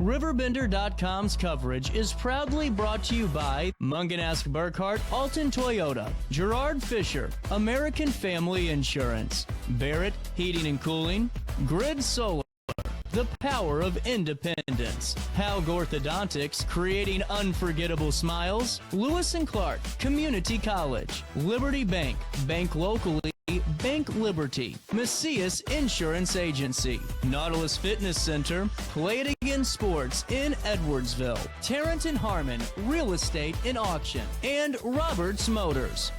Riverbender.com's coverage is proudly brought to you by Munganask Burkhart, Alton Toyota, Gerard Fisher, American Family Insurance, Barrett Heating and Cooling, Grid Solar, the power of independence, Haug Orthodontics, creating unforgettable smiles, Lewis & Clark, Community College, Liberty Bank, bank locally, Bank Liberty, Macias Insurance Agency, Nautilus Fitness Center, Play It Again Sports in Edwardsville, Tarrant & Harmon, Real Estate and Auction, and Roberts Motors.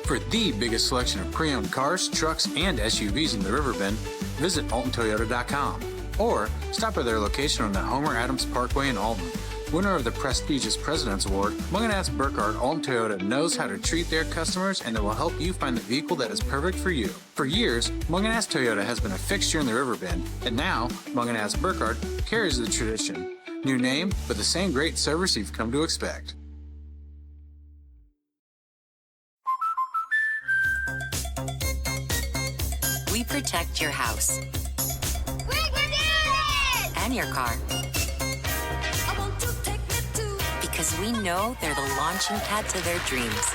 For the biggest selection of pre-owned cars, trucks, and SUVs in the Riverbend, visit AltonToyota.com or stop by their location on the Homer Adams Parkway in Alton. Winner of the prestigious President's Award, Munganask Burkhart Alton Toyota knows how to treat their customers, and they will help you find the vehicle that is perfect for you. For years, Munganask Toyota has been a fixture in the Riverbend, and now Munganask Burkhart carries the tradition. New name, but the same great service you've come to expect. We protect your house. We're doing it! And your car. I want to take me to. Because we know they're the launching pad to their dreams.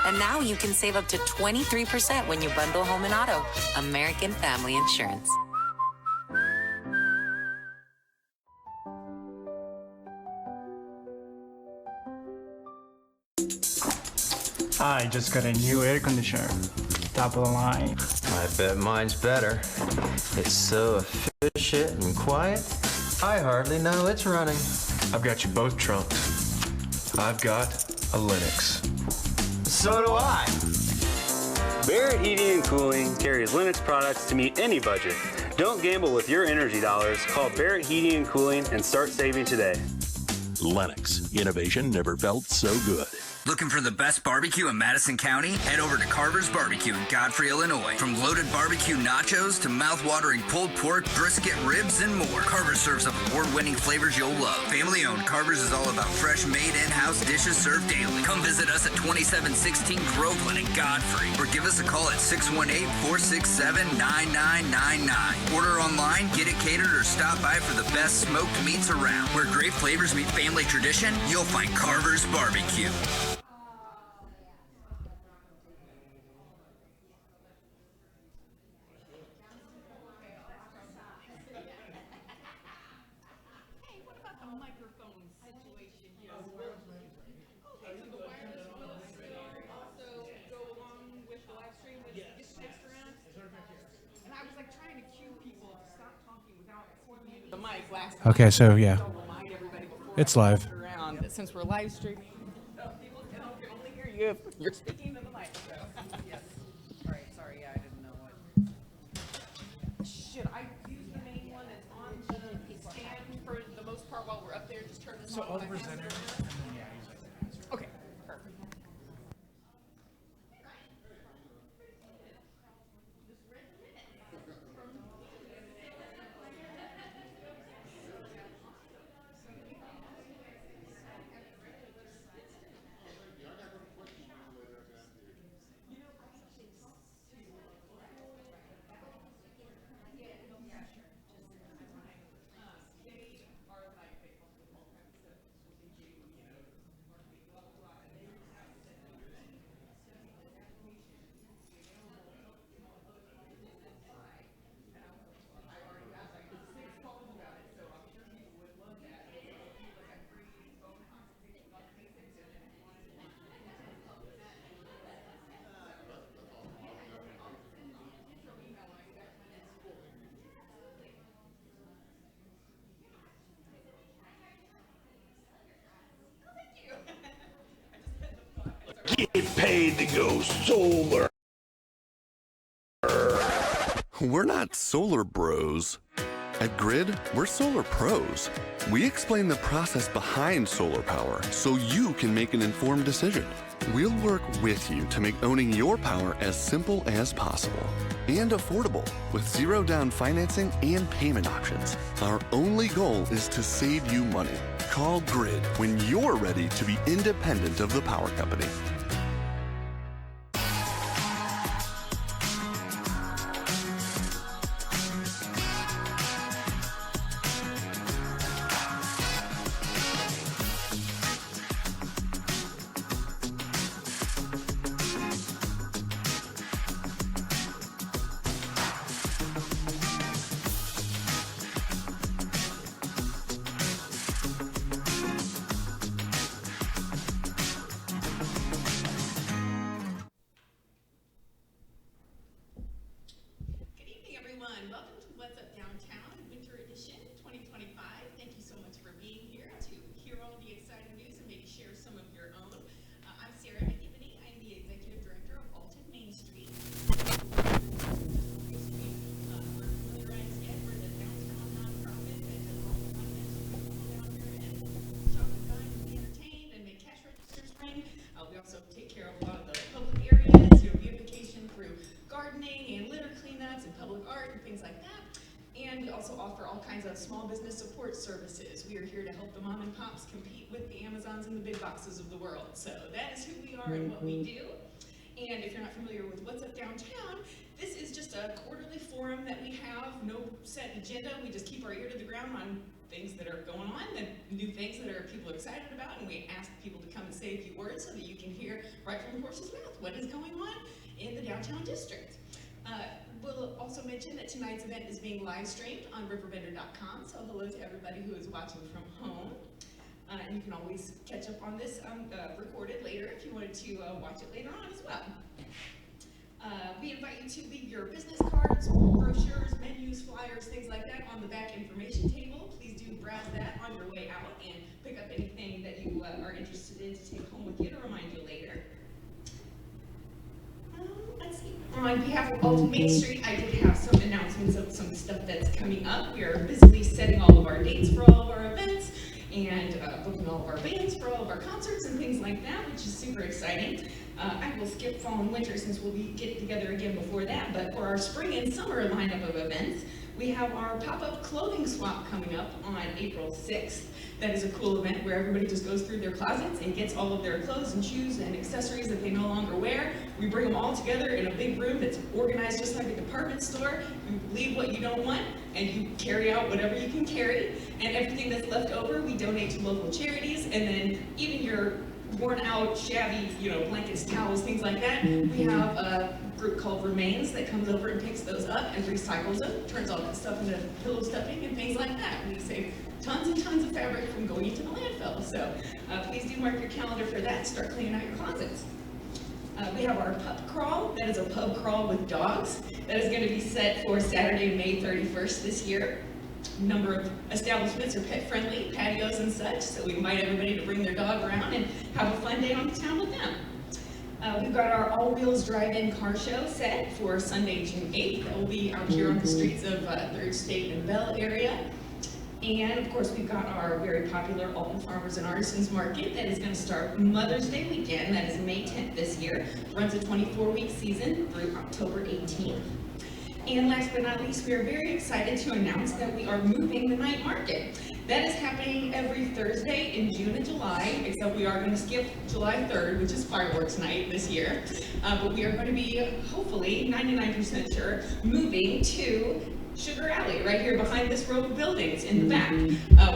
And now you can save up to 23% when you bundle home and auto. American Family Insurance. I just got a new air conditioner. Top of the line. I bet mine's better. It's so efficient and quiet, I hardly know it's running. I've got you both trumped. I've got a Linux. So do I. Barrett Heating and Cooling carries Linux products to meet any budget. Don't gamble with your energy dollars. Call Barrett Heating and Cooling and start saving today. Lennox. Innovation never felt so good. Looking for the best barbecue in Madison County? Head over to Carver's Barbecue in Godfrey, Illinois. From loaded barbecue nachos to mouth-watering pulled pork, brisket, ribs, and more, Carver's serves up award-winning flavors you'll love. Family-owned, Carver's is all about fresh-made in-house dishes served daily. Come visit us at 2716 Groveland in Godfrey, or give us a call at 618-467-9999. Order online, get it catered, or stop by for the best smoked meats around. Where great flavors meet family tradition, you'll find Carver's Barbecue. Okay, so yeah, it's live. Since we're live streaming, people can only hear you if you're speaking to the mic. So. Yes. All right. Sorry. Yeah, I didn't know what. Should I use the main one that's on the stand for the most part while we're up there? Just turn this on. So all the presenters, and then yeah, use like the answer. Okay. Perfect. Get paid to go solar. We're not solar bros. At Grid, we're solar pros. We explain the process behind solar power so you can make an informed decision. We'll work with you to make owning your power as simple as possible and affordable with zero down financing and payment options. Our only goal is to save you money. Call Grid when you're ready to be independent of the power company. take care of a lot of the public areas, beautification through gardening and litter cleanups and public art and things like that. And we also offer all kinds of small business support services. We are here to help the mom and pops compete with the Amazons and the big boxes of the world. So that is who we are and what we do. And if you're not familiar with What's Up Downtown, this is just a quarterly forum that we have, no set agenda. We just keep our ear to the ground on things that are going on, and new things that people are excited about, and we ask people to come and say a few words so that you can hear right from the horse's mouth what is going on in the downtown district. We'll also mention that tonight's event is being live streamed on riverbender.com, so hello to everybody who is watching from home. And you can always catch up on this recorded later if you wanted to watch it later on as well. We invite you to leave your business cards, brochures, menus, flyers, things like that on the back information table. Please do browse that on your way out and pick up anything that you are interested in to take home with you to remind you later. Let's see. On behalf of Alton Main Street, I did have some announcements of some stuff that's coming up. We are busily setting all of our dates for all of our events and booking all of our bands for all of our concerts and things like that, which is super exciting. I will skip fall and winter since we'll be getting together again before that, but for our spring and summer lineup of events, we have our pop-up clothing swap coming up on April 6th. That is a cool event where everybody just goes through their closets and gets all of their clothes and shoes and accessories that they no longer wear. We bring them all together in a big room that's organized just like a department store. You leave what you don't want and you carry out whatever you can carry. And everything that's left over, we donate to local charities. And then even your worn out, shabby, blankets, towels, things like that, we have a group called Remains that comes over and picks those up and recycles them, turns all that stuff into pillow stuffing and things like that. We save tons and tons of fabric from going into the landfill. So please do mark your calendar for that and start cleaning out your closets. We have our pup crawl. That is a pub crawl with dogs. That is going to be set for Saturday, May 31st this year. A number of establishments are pet friendly, patios and such, so we invite everybody to bring their dog around and have a fun day on the town with them. We've got our All Wheels Drive-In car show set for Sunday, June 8th. That will be out here on the streets of 3rd State and Bell area. And of course, we've got our very popular Alton Farmers and Artisans Market that is going to start Mother's Day weekend. That is May 10th this year. Runs a 24-week season through October 18th. And last but not least, we are very excited to announce that we are moving the night market. That is happening every Thursday in June and July, except we are going to skip July 3rd, which is fireworks night this year. But we are going to be, hopefully, 99% sure, moving to Sugar Alley, right here behind this row of buildings in the back.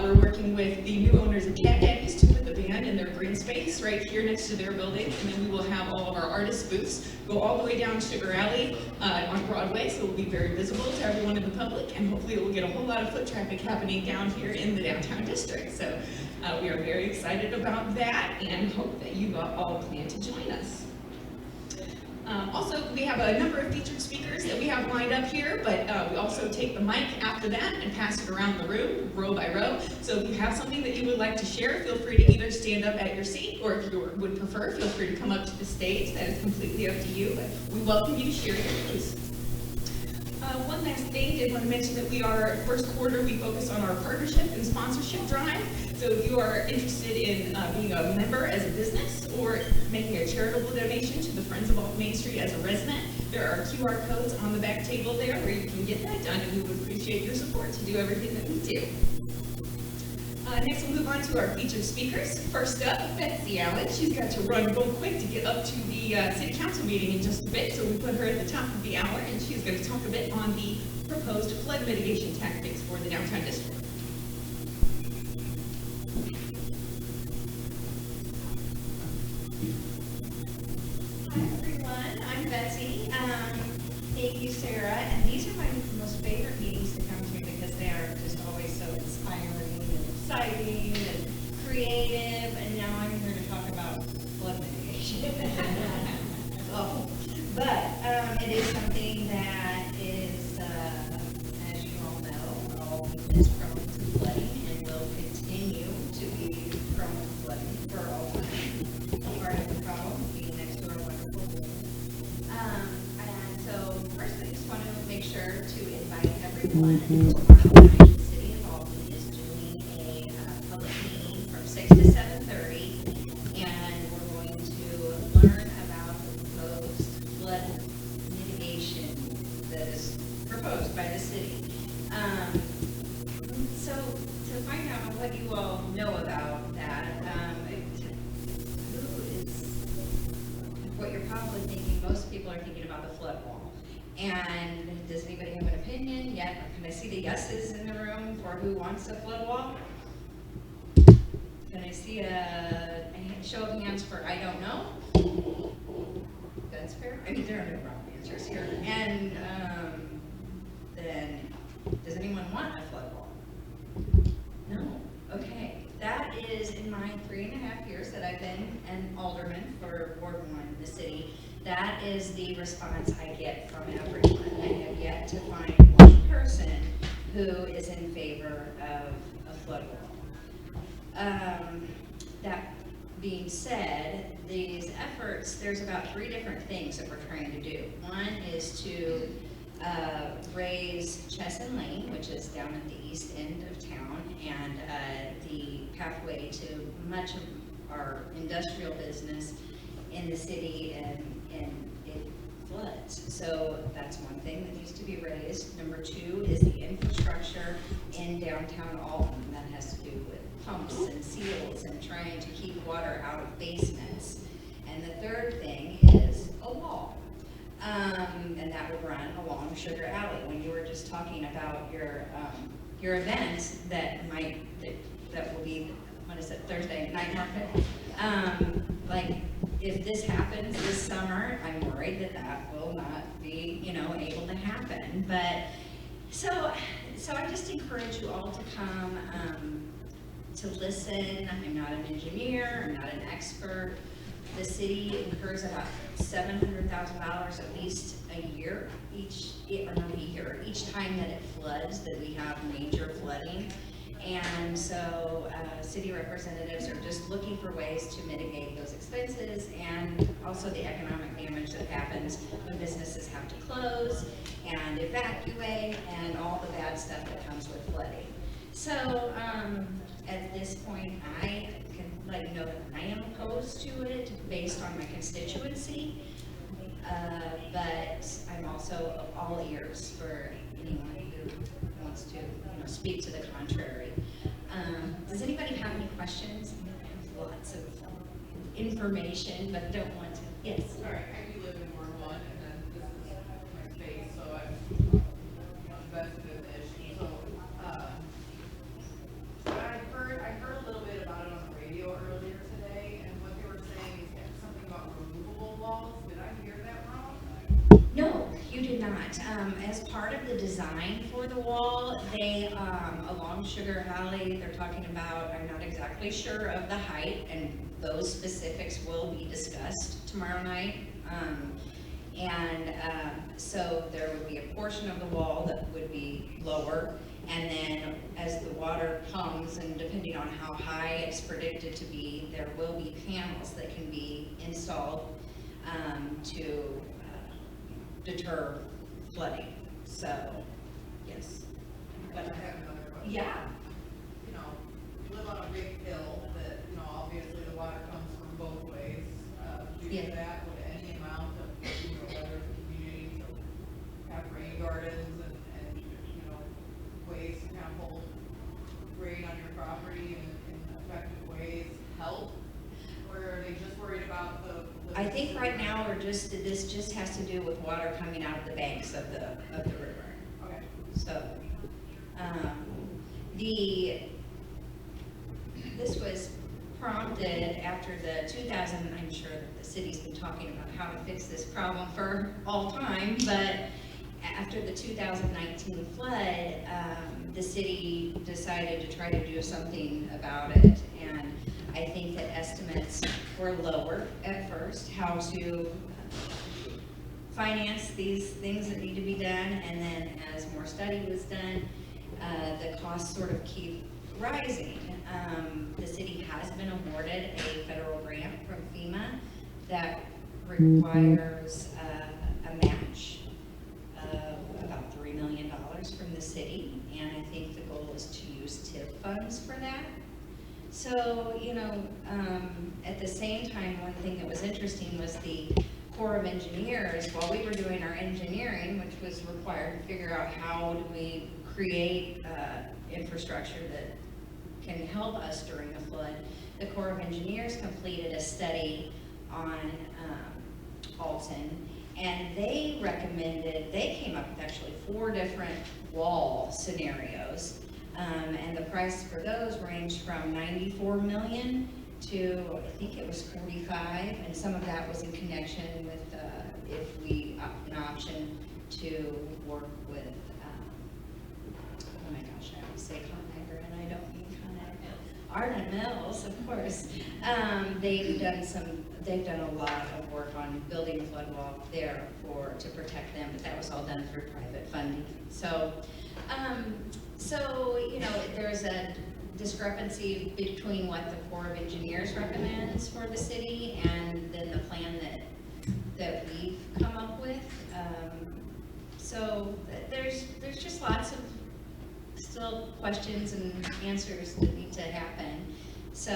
We're working with the new owners of Cat Daddies to put the band in their green space right here next to their building, and then we will have all of our artist booths go all the way down Sugar Alley on Broadway, so it will be very visible to everyone in the public, and hopefully it will get a whole lot of foot traffic happening down here in the downtown district. So we are very excited about that and hope that you all plan to join us. Also, we have a number of featured speakers that we have lined up here, but we also take the mic after that and pass it around the room, row by row. So if you have something that you would like to share, feel free to either stand up at your seat, or if you would prefer, feel free to come up to the stage. That is completely up to you, but we welcome you to share your news. One last thing, I did want to mention that we are, first quarter, we focus on our partnership and sponsorship drive. So if you are interested in being a member as a business or making a charitable donation to the Friends of Alton Main Street as a resident, there are QR codes on the back table there where you can get that done, and we would appreciate your support to do everything that we do. Next, we'll move on to our featured speakers. First up, Betsy Allen. She's got to run real quick to get up to the City Council meeting in just a bit, so we put her at the top of the hour, and she's going to talk a bit on the proposed flood mitigation tactics for the downtown district. Hi everyone, I'm Betsy. Thank you, Sarah. And these are my most favorite meetings to come to because they are just always so inspiring and exciting and creative. And now I'm here to talk about flood mitigation. But it is something that is, as you all know, Alton is prone to flooding and will continue to be prone to flooding for all time. Part of the problem being next to our wonderful building. And so first I just want to make sure to invite everyone to the City of Alton is doing a public meeting from 6 to 7:30, and we're going to learn learn about the proposed flood mitigation that is proposed by the city. So to find out what you all know about that, what you're probably thinking, most people are thinking about the flood wall. And does anybody have an opinion yet? Can I see the yeses in the room for who wants a flood wall? Can I see a show of hands for I don't know? That's fair. I mean, there are no wrong answers here. And then, does anyone want a flood wall? No. Okay. That is in my 3.5 years that I've been an alderman for Ward 1 in the city. That is the response I get from everyone. I have yet to find one person who is in favor of a flood wall. That being said, these efforts, there's about 3 different things that we're trying to do. One is to raise Chesson Lane, which is down at the east end of town, and the pathway to much of our industrial business in the city, and it floods. So that's one thing that needs to be raised. Number 2 is the infrastructure in downtown Alton. That has to do with pumps and seals and trying to keep water out of basements. And the third thing is a wall. And that would run along Sugar Alley. When you were just talking about your event that will be, what is it, Thursday night market? Like, if this happens this summer, I'm worried that will not be, able to happen. But so I just encourage you all to come to listen. I'm not an engineer, I'm not an expert. The city incurs about $700,000 at least a year, each time that it floods, that we have major flooding. And so city representatives are just looking for ways to mitigate those expenses and also the economic damage that happens when businesses have to close and evacuate and all the bad stuff that comes with flooding. So at this point, I can let you know that I am opposed to it based on my constituency, but I'm also all ears for anyone who wants to speak to the contrary. Does anybody have any questions? I have lots of information, but don't want to. Yes? Sorry, I do live in Ward 1, and then this is my space, so I'm invested in the issue. So, I heard a little bit about it on the radio earlier today, and what they were saying is something about removable walls. Did I hear that wrong? No, you did not. As part of the design for the wall, they, along Sugar Alley, they're talking about, I'm not exactly sure of the height, and those specifics will be discussed tomorrow night. So there would be a portion of the wall that would be lower, and then as the water comes, and depending on how high it's predicted to be, there will be panels that can be installed to deter flooding. So, yes. But I have another question. Yeah. You live on a big hill that, obviously the water comes from both ways. Do you do that with any amount of, whether it's a community to have rain gardens and ways to kind of hold rain on your property in effective ways help? Or are they just worried about the I think right now this just has to do with water coming out of the banks of the river. Okay. So, this was prompted after the 2000, I'm sure that the city's been talking about how to fix this problem for all time, but after the 2019 flood, the city decided to try to do something about it, and I think that estimates were lower at first, how to finance these things that need to be done, and then as more study was done, the costs sort of keep rising. The city has been awarded a federal grant from FEMA that requires a match of about $3 million from the city, and I think the goal is to use TIF funds for that. So, At the same time, one thing that was interesting was the Corps of Engineers, while we were doing our engineering, which was required to figure out how do we create infrastructure that can help us during a flood, the Corps of Engineers completed a study on Alton, and they recommended, they came up with actually 4 different wall scenarios, and the price for those ranged from 94 million to, I think it was 45, and some of that was in connection with if we an option to work with, oh my gosh, I always say Con Agri, and I don't mean Con Agri. Ardent Mills, of course. They've done a lot of work on building a flood wall there to protect them, but that was all done through private funding. So, you know, there's a discrepancy between what the Corps of Engineers recommends for the city and then the plan that we've come up with. So there's just lots of still questions and answers that need to happen. So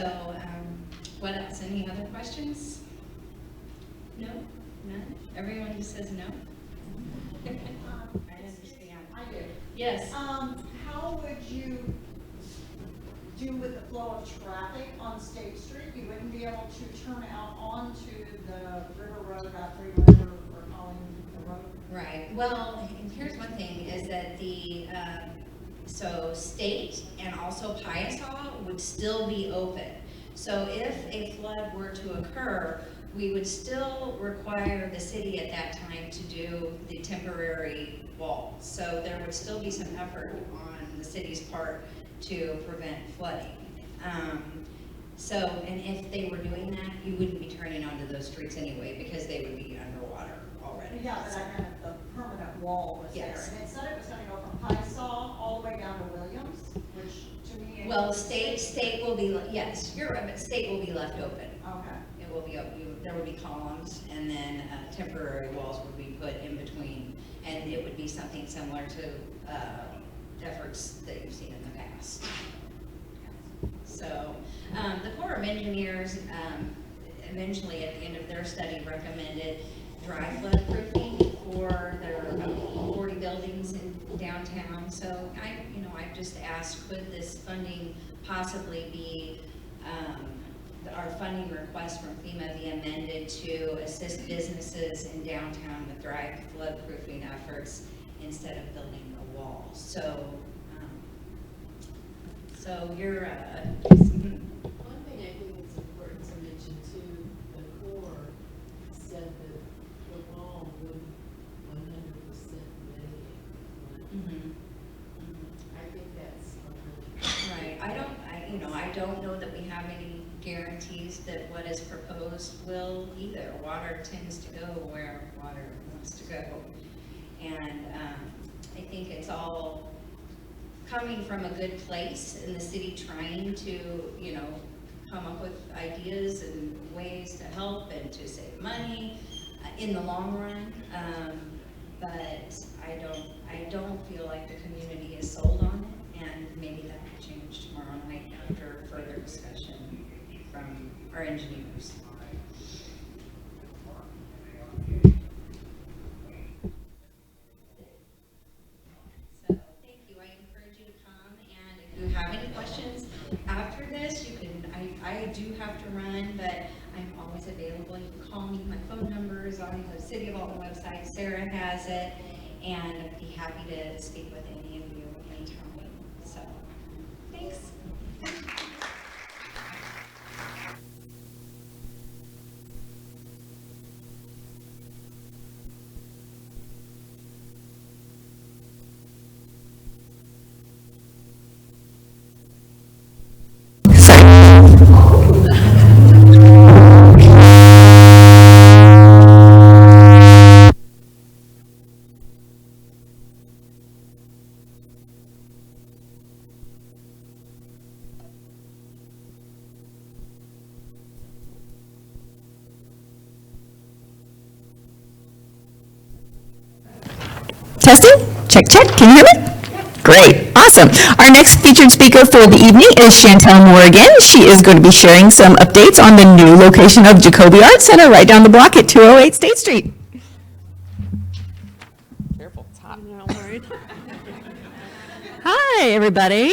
what else? Any other questions? No? None? Everyone who says no? I understand. I do. Yes. How would you do with the flow of traffic on State Street? You wouldn't be able to turn out onto the River Road, Godfrey River, or calling the road? Right. Well, and here's one thing, is that the, so State and also Piasaw would still be open. So if a flood were to occur, we would still require the city at that time to do the temporary wall. So there would still be some effort on the city's part to prevent flooding. And if they were doing that, you wouldn't be turning onto those streets anyway, because they would be underwater already. Yeah, but I meant the permanent wall was Yes. there. And it said it was gonna go from Piasaw all the way down to Williams, which to me. Well, state will be, yes, you're right, but State will be left open. Okay. It will be, there will be columns, and then temporary walls would be put in between, and it would be something similar to efforts that you've seen in the past. So the Corps of Engineers eventually at the end of their study recommended dry flood proofing for their 40 buildings in downtown. So I just asked, could this funding possibly be, our funding request from FEMA be amended to assist businesses in downtown with dry flood proofing efforts instead of building the walls. So you're, one thing I think it's important to mention too, the Corps said that the wall would 100% mitigate. I think that's right. I don't know that we have any guarantees that what is proposed will either. Water tends to go where water wants to go. And I think it's all coming from a good place in the city, trying to, come up with ideas and ways to help and to save money in the long run. But I don't feel like the community is sold on it, and maybe that will change tomorrow night after further discussion from our engineers. If you have any questions after this, you can, I do have to run, but I'm always available. You can call me. My phone number is on the City of Alton website. Sarah has it, and I'd be happy to speak with any of you anytime. So, thanks. Testing? Check, check. Can you hear me? Great, awesome. Our next featured speaker for the evening is Chantel Morgan. She is going to be sharing some updates on the new location of Jacoby Art Center right down the block at 208 State Street. Careful, it's hot. Hi, everybody.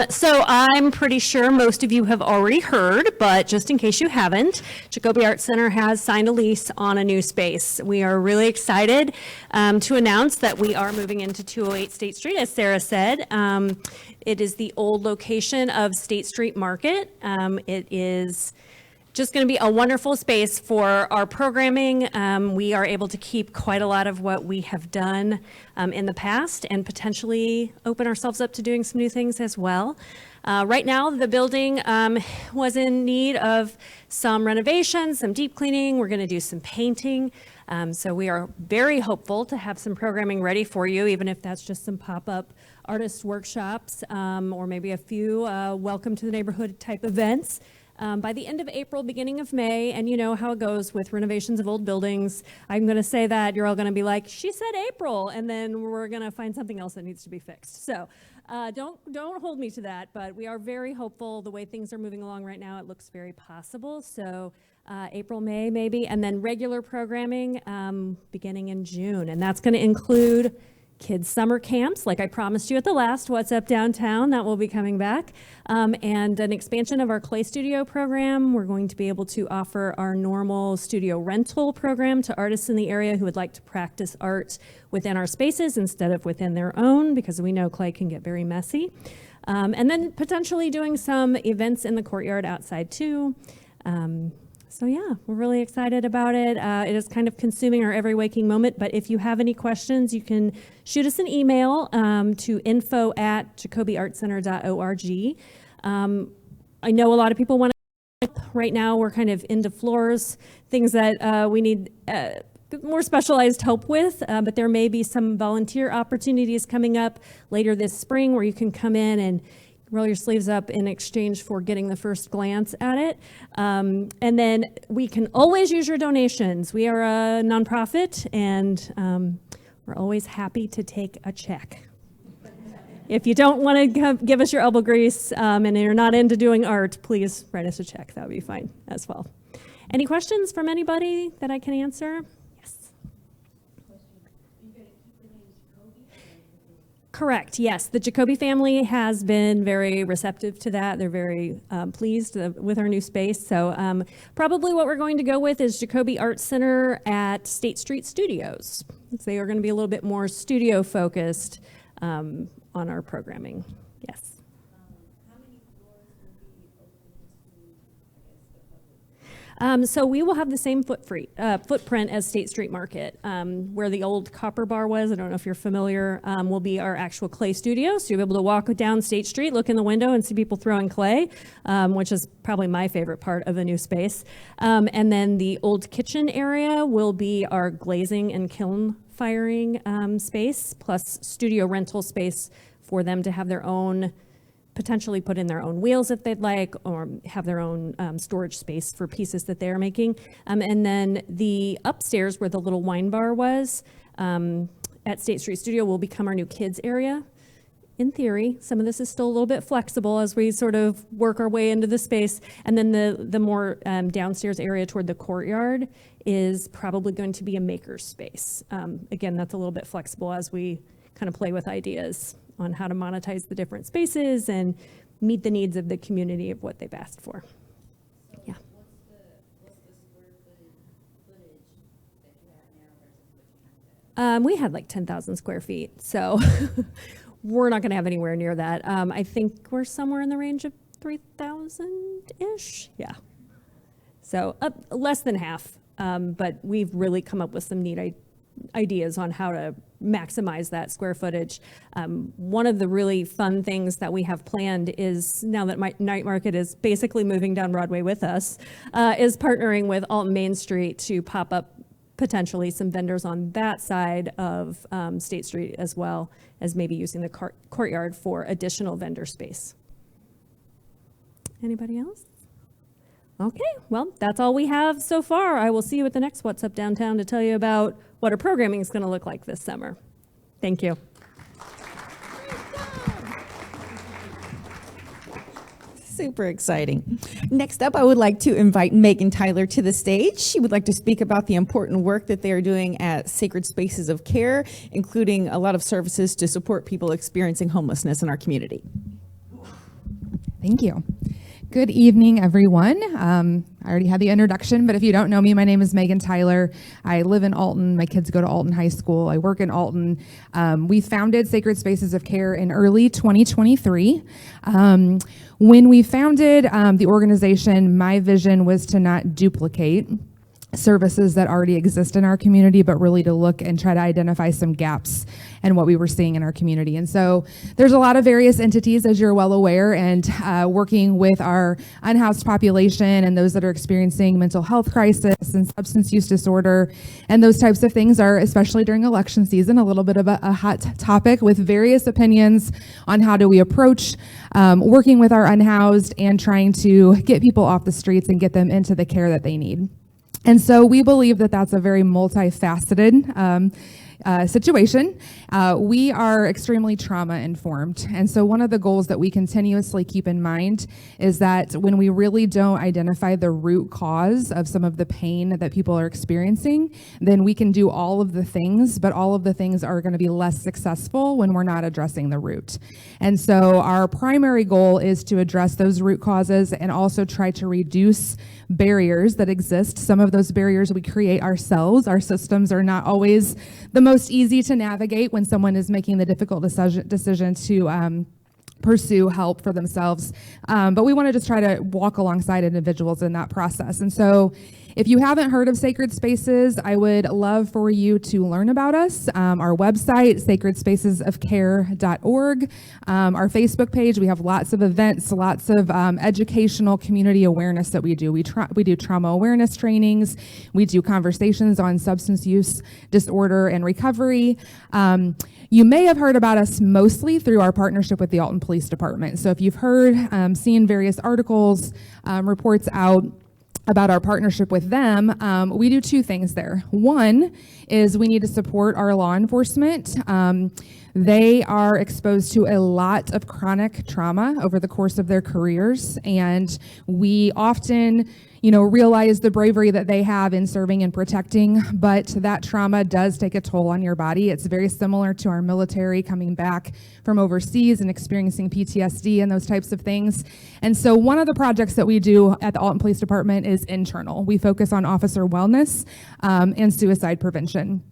So I'm pretty sure most of you have already heard, but just in case you haven't, Jacoby Art Center has signed a lease on a new space. We are really excited to announce that we are moving into 208 State Street, as Sarah said. It is the old location of State Street Market. It is just going to be a wonderful space for our programming. We are able to keep quite a lot of what we have done in the past and potentially open ourselves up to doing some new things as well. Right now, the building was in need of some renovations, some deep cleaning. We're going to do some painting. So we are very hopeful to have some programming ready for you, even if that's just some pop-up artist workshops or maybe a few welcome to the neighborhood type events. By the end of April, beginning of May, and you know how it goes with renovations of old buildings. I'm going to say that. You're all going to be like, she said April, and then we're going to find something else that needs to be fixed. So don't hold me to that, but we are very hopeful. The way things are moving along right now, it looks very possible. So April, May, maybe, and then regular programming beginning in June, and that's going to include kids' summer camps, like I promised you at the last What's Up Downtown, that will be coming back, and an expansion of our clay studio program. We're going to be able to offer our normal studio rental program to artists in the area who would like to practice art within our spaces instead of within their own, because we know clay can get very messy. And then potentially doing some events in the courtyard outside too. So yeah, we're really excited about it. It is kind of consuming our every waking moment, but if you have any questions, you can shoot us an email to info@jacobyartcenter.org. I know a lot of people want to, right now we're kind of into floors, things that we need more specialized help with, but there may be some volunteer opportunities coming up later this spring where you can come in and roll your sleeves up in exchange for getting the first glance at it. And then we can always use your donations. We are a nonprofit, and we're always happy to take a check. If you don't want to give us your elbow grease and you're not into doing art, please write us a check. That would be fine as well. Any questions from anybody that I can answer? Correct, yes. The Jacoby family has been very receptive to that. They're very pleased with our new space. So probably what we're going to go with is Jacoby Art Center at State Street Studios. They are going to be a little bit more studio focused on our programming. Yes. So we will have the same footprint as State Street Market. Where the old Copper Bar was, I don't know if you're familiar, will be our actual clay studio. So you'll be able to walk down State Street, look in the window and see people throwing clay, which is probably my favorite part of the new space. And then the old kitchen area will be our glazing and kiln firing space, plus studio rental space for them to have their own, potentially put in their own wheels if they'd like, or have their own storage space for pieces that they're making. And then the upstairs where the little wine bar was at State Street Studio will become our new kids area. In theory, some of this is still a little bit flexible as we sort of work our way into the space. And then the more downstairs area toward the courtyard is probably going to be a maker space. Again, that's a little bit flexible as we kind of play with ideas on how to monetize the different spaces and meet the needs of the community of what they've asked for. Yeah. We had like 10,000 square feet, so we're not going to have anywhere near that. I think we're somewhere in the range of 3,000-ish. Yeah. So less than half, but we've really come up with some neat ideas on how to maximize that square footage. One of the really fun things that we have planned is, now that my night market is basically moving down Broadway with us, is partnering with Alton Main Street to pop up potentially some vendors on that side of State Street, as well as maybe using the courtyard for additional vendor space. Anybody else? Okay, well, that's all we have so far. I will see you at the next What's Up Downtown to tell you about what our programming is going to look like this summer. Thank you. Super exciting. Next up, I would like to invite Megan Tyler to the stage. She would like to speak about the important work that they are doing at Sacred Spaces of Care, including a lot of services to support people experiencing homelessness in our community. Thank you. Good evening, everyone. I already had the introduction, but if you don't know me, my name is Megan Tyler. I live in Alton. My kids go to Alton High School. I work in Alton. We founded Sacred Spaces of Care in early 2023. When we founded the organization, my vision was to not duplicate services that already exist in our community, but really to look and try to identify some gaps in what we were seeing in our community. And so there's a lot of various entities, as you're well aware, and working with our unhoused population and those that are experiencing mental health crisis and substance use disorder and those types of things are, especially during election season, a little bit of a hot topic with various opinions on how do we approach working with our unhoused and trying to get people off the streets and get them into the care that they need. And so we believe that that's a very multifaceted situation. We are extremely trauma informed. And so one of the goals that we continuously keep in mind is that when we really don't identify the root cause of some of the pain that people are experiencing, then we can do all of the things, but all of the things are going to be less successful when we're not addressing the root. And so our primary goal is to address those root causes and also try to reduce barriers that exist. Some of those barriers we create ourselves. Our systems are not always the most easy to navigate when someone is making the difficult decision to pursue help for themselves. But we want to just try to walk alongside individuals in that process. And so if you haven't heard of Sacred Spaces, I would love for you to learn about us. Our website, sacredspacesofcare.org. Our Facebook page, we have lots of events, lots of educational community awareness that we do. We do trauma awareness trainings. We do conversations on substance use disorder and recovery. You may have heard about us mostly through our partnership with the Alton Police Department. So if you've heard, seen various articles, reports out about our partnership with them, we do two things there. One is we need to support our law enforcement. They are exposed to a lot of chronic trauma over the course of their careers, and we often realize the bravery that they have in serving and protecting, but that trauma does take a toll on your body. It's very similar to our military coming back from overseas and experiencing PTSD and those types of things. And so one of the projects that we do at the Alton Police Department is internal. We focus on officer wellness and suicide prevention.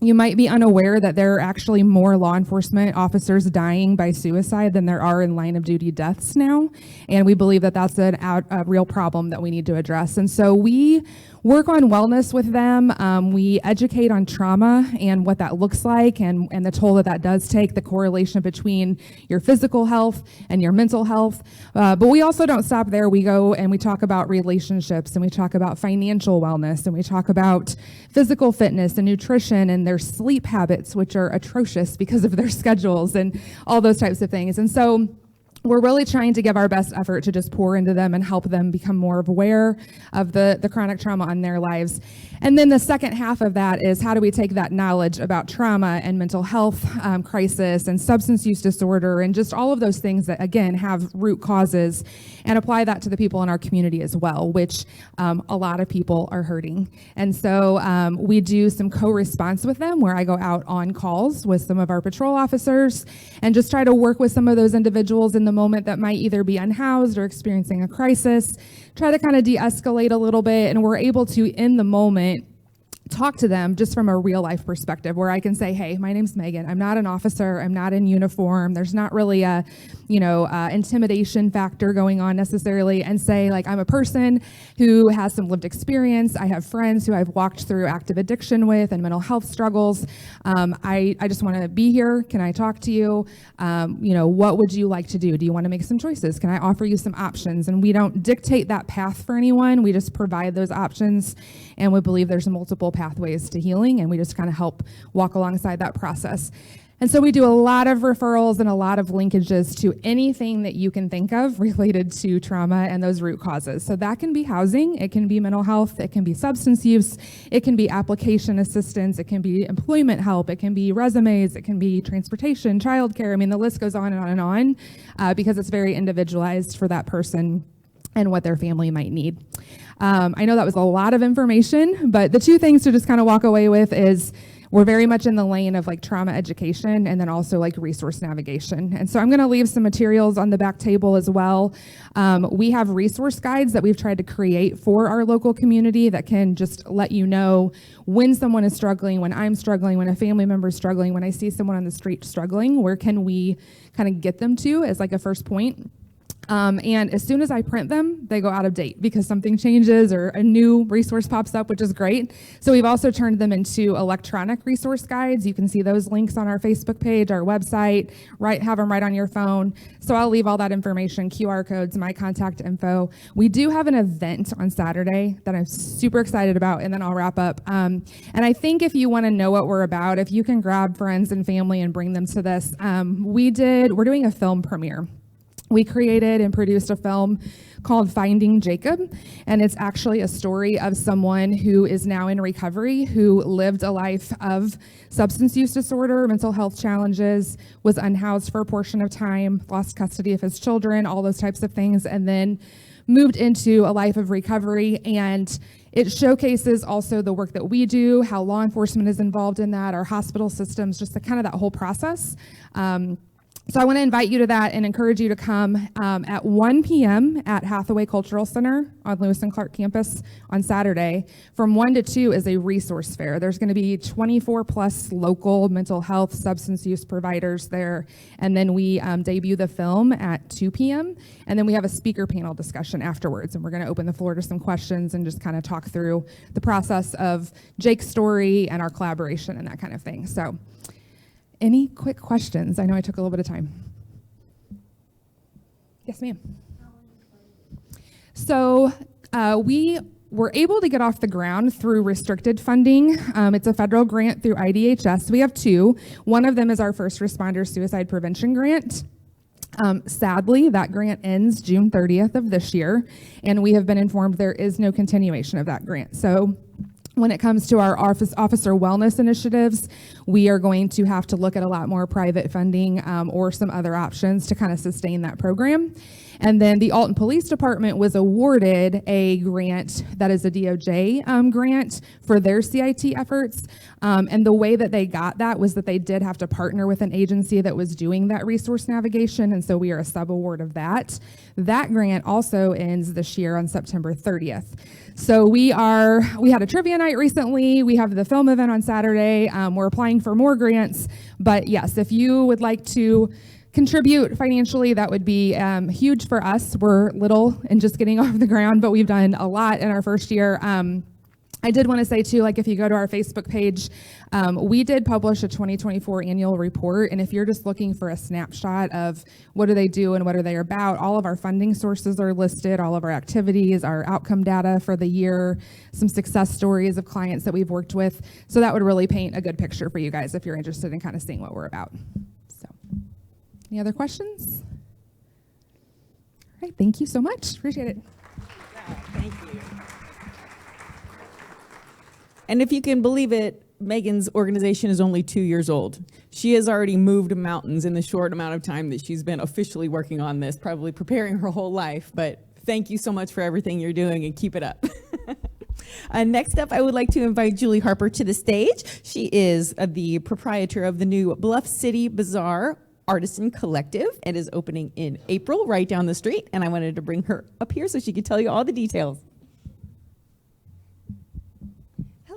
You might be unaware that there are actually more law enforcement officers dying by suicide than there are in line of duty deaths now. And we believe that that's a real problem that we need to address. And so we work on wellness with them. We educate on trauma and what that looks like and the toll that does take, the correlation between your physical health and your mental health. But we also don't stop there. We go and we talk about relationships and we talk about financial wellness and we talk about physical fitness and nutrition and their sleep habits, which are atrocious because of their schedules and all those types of things. And so we're really trying to give our best effort to just pour into them and help them become more aware of the chronic trauma in their lives. And then the second half of that is how do we take that knowledge about trauma and mental health crisis and substance use disorder and just all of those things that, again, have root causes and apply that to the people in our community as well, which a lot of people are hurting. And so we do some co-response with them where I go out on calls with some of our patrol officers and just try to work with some of those individuals in the moment that might either be unhoused or experiencing a crisis, try to kind of de-escalate a little bit, and we're able to, in the moment, talk to them just from a real life perspective where I can say, hey, my name's Megan. I'm not an officer. I'm not in uniform. There's not really a, intimidation factor going on necessarily, and say, like, I'm a person who has some lived experience. I have friends who I've walked through active addiction with and mental health struggles. I just want to be here. Can I talk to you? What would you like to do? Do you want to make some choices? Can I offer you some options? And we don't dictate that path for anyone. We just provide those options, and we believe there's multiple pathways to healing, and we just kind of help walk alongside that process. And so we do a lot of referrals and a lot of linkages to anything that you can think of related to trauma and those root causes. So that can be housing, it can be mental health, it can be substance use, it can be application assistance, it can be employment help, it can be resumes, it can be transportation, childcare. I mean, the list goes on and on because it's very individualized for that person and what their family might need. I know that was a lot of information, but the two things to just kind of walk away with is we're very much in the lane of like trauma education and then also like resource navigation. And so I'm going to leave some materials on the back table as well. We have resource guides that we've tried to create for our local community that can just let you know when someone is struggling, when I'm struggling, when a family member is struggling, when I see someone on the street struggling, where can we kind of get them to as like a first point. And as soon as I print them, they go out of date because something changes or a new resource pops up, which is great. So we've also turned them into electronic resource guides. You can see those links on our Facebook page, our website, have them right on your phone. So I'll leave all that information, QR codes, my contact info. We do have an event on Saturday that I'm super excited about, and then I'll wrap up. And I think if you want to know what we're about, if you can grab friends and family and bring them to this, we're doing a film premiere. We created and produced a film called Finding Jacob, and it's actually a story of someone who is now in recovery, who lived a life of substance use disorder, mental health challenges, was unhoused for a portion of time, lost custody of his children, all those types of things, and then moved into a life of recovery. And it showcases also the work that we do, how law enforcement is involved in that, our hospital systems, just the kind of that whole process. So I want to invite you to that and encourage you to come at 1 p.m. at Hathaway Cultural Center on Lewis and Clark campus on Saturday. From 1 to 2 is a resource fair. There's going to be 24 plus local mental health substance use providers there. And then we debut the film at 2 p.m. And then we have a speaker panel discussion afterwards. And we're going to open the floor to some questions and just kind of talk through the process of Jake's story and our collaboration and that kind of thing. So any quick questions? I know I took a little bit of time. Yes, ma'am. So we were able to get off the ground through restricted funding. It's a federal grant through IDHS. We have two. One of them is our first responder suicide prevention grant. Sadly, that grant ends June 30th of this year, and we have been informed there is no continuation of that grant. So when it comes to our officer wellness initiatives, we are going to have to look at a lot more private funding or some other options to kind of sustain that program. And then the Alton Police Department was awarded a grant that is a DOJ grant for their CIT efforts. And the way that they got that was that they did have to partner with an agency that was doing that resource navigation. And so we are a sub-award of that. That grant also ends this year on September 30th. So we had a trivia night recently. We have the film event on Saturday. We're applying for more grants. But yes, if you would like to contribute financially, that would be huge for us. We're little and just getting off the ground, but we've done a lot in our first year. I did want to say too, like if you go to our Facebook page, we did publish a 2024 annual report. And if you're just looking for a snapshot of what do they do and what are they about, all of our funding sources are listed, all of our activities, our outcome data for the year, some success stories of clients that we've worked with. So that would really paint a good picture for you guys if you're interested in kind of seeing what we're about. So any other questions? All right, thank you so much. Appreciate it. Thank you. And if you can believe it, Megan's organization is only 2 years old. She has already moved mountains in the short amount of time that she's been officially working on this, probably preparing her whole life. But thank you so much for everything you're doing, and keep it up. Next up, I would like to invite Julie Harper to the stage. She is the proprietor of the new Bluff City Bazaar Artisan Collective. It is opening in April right down the street, and I wanted to bring her up here so she could tell you all the details.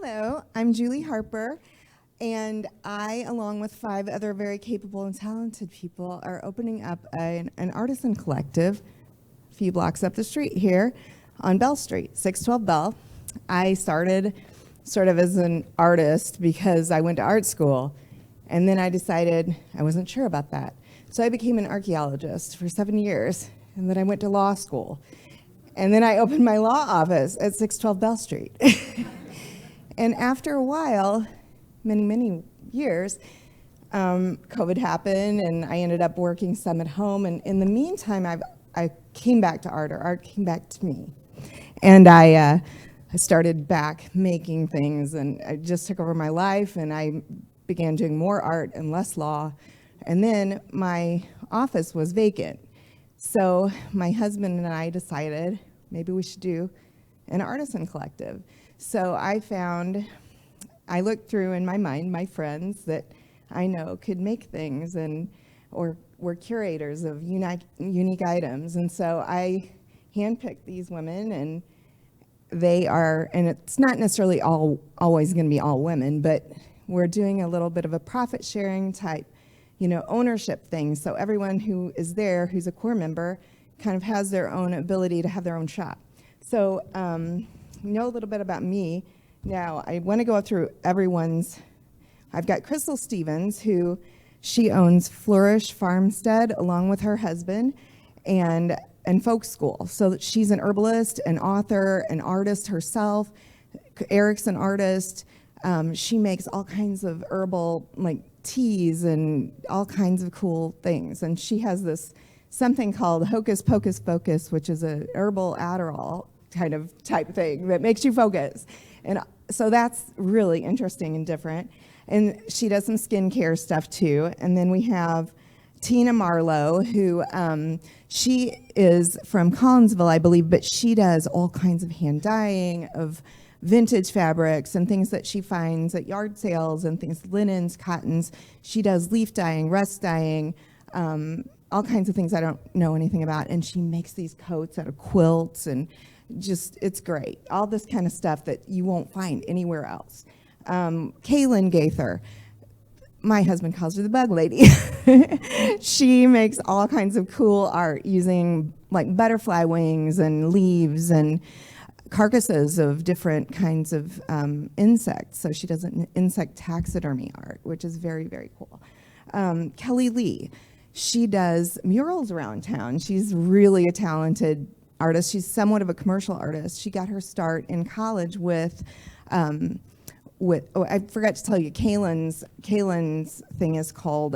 Hello, I'm Julie Harper, and I, along with 5 other very capable and talented people, are opening up an artisan collective a few blocks up the street here on Bell Street, 612 Bell. I started sort of as an artist because I went to art school, and then I decided I wasn't sure about that. So I became an archaeologist for 7 years, and then I went to law school. And then I opened my law office at 612 Bell Street. And after a while, many years, COVID happened, and I ended up working some at home. And in the meantime, I came back to art, or art came back to me. And I started back making things, and I just took over my life, and I began doing more art and less law. And then my office was vacant. So my husband and I decided maybe we should do an artisan collective. So I looked through in my mind my friends that I know could make things or were curators of unique items. And so I handpicked these women, and and it's not necessarily always going to be all women, but we're doing a little bit of a profit sharing type, ownership thing. So everyone who is there, who's a core member, kind of has their own ability to have their own shop. So you know a little bit about me. Now I want to go through everyone's. I've got Crystal Stevens, who she owns Flourish Farmstead along with her husband, and folk school. So she's an herbalist, an author, an artist herself. Eric's an artist. She makes all kinds of herbal teas and all kinds of cool things. And she has this something called Hocus Pocus Focus, which is a herbal Adderall kind of type thing that makes you focus. And so that's really interesting and different. And she does some skincare stuff too. And then we have Tina Marlowe, who she is from Collinsville, I believe, but she does all kinds of hand dyeing of vintage fabrics and things that she finds at yard sales and things, linens, cottons. She does leaf dyeing, rust dyeing, all kinds of things I don't know anything about. And she makes these coats out of quilts, and just, it's great. All this kind of stuff that you won't find anywhere else. Kaylin Gaither, my husband calls her the bug lady. She makes all kinds of cool art using butterfly wings and leaves and carcasses of different kinds of insects. So she does an insect taxidermy art, which is very, very cool. Kelly Lee, she does murals around town. She's really a talented artist. She's somewhat of a commercial artist. She got her start in college with I forgot to tell you, Kaylin's thing is called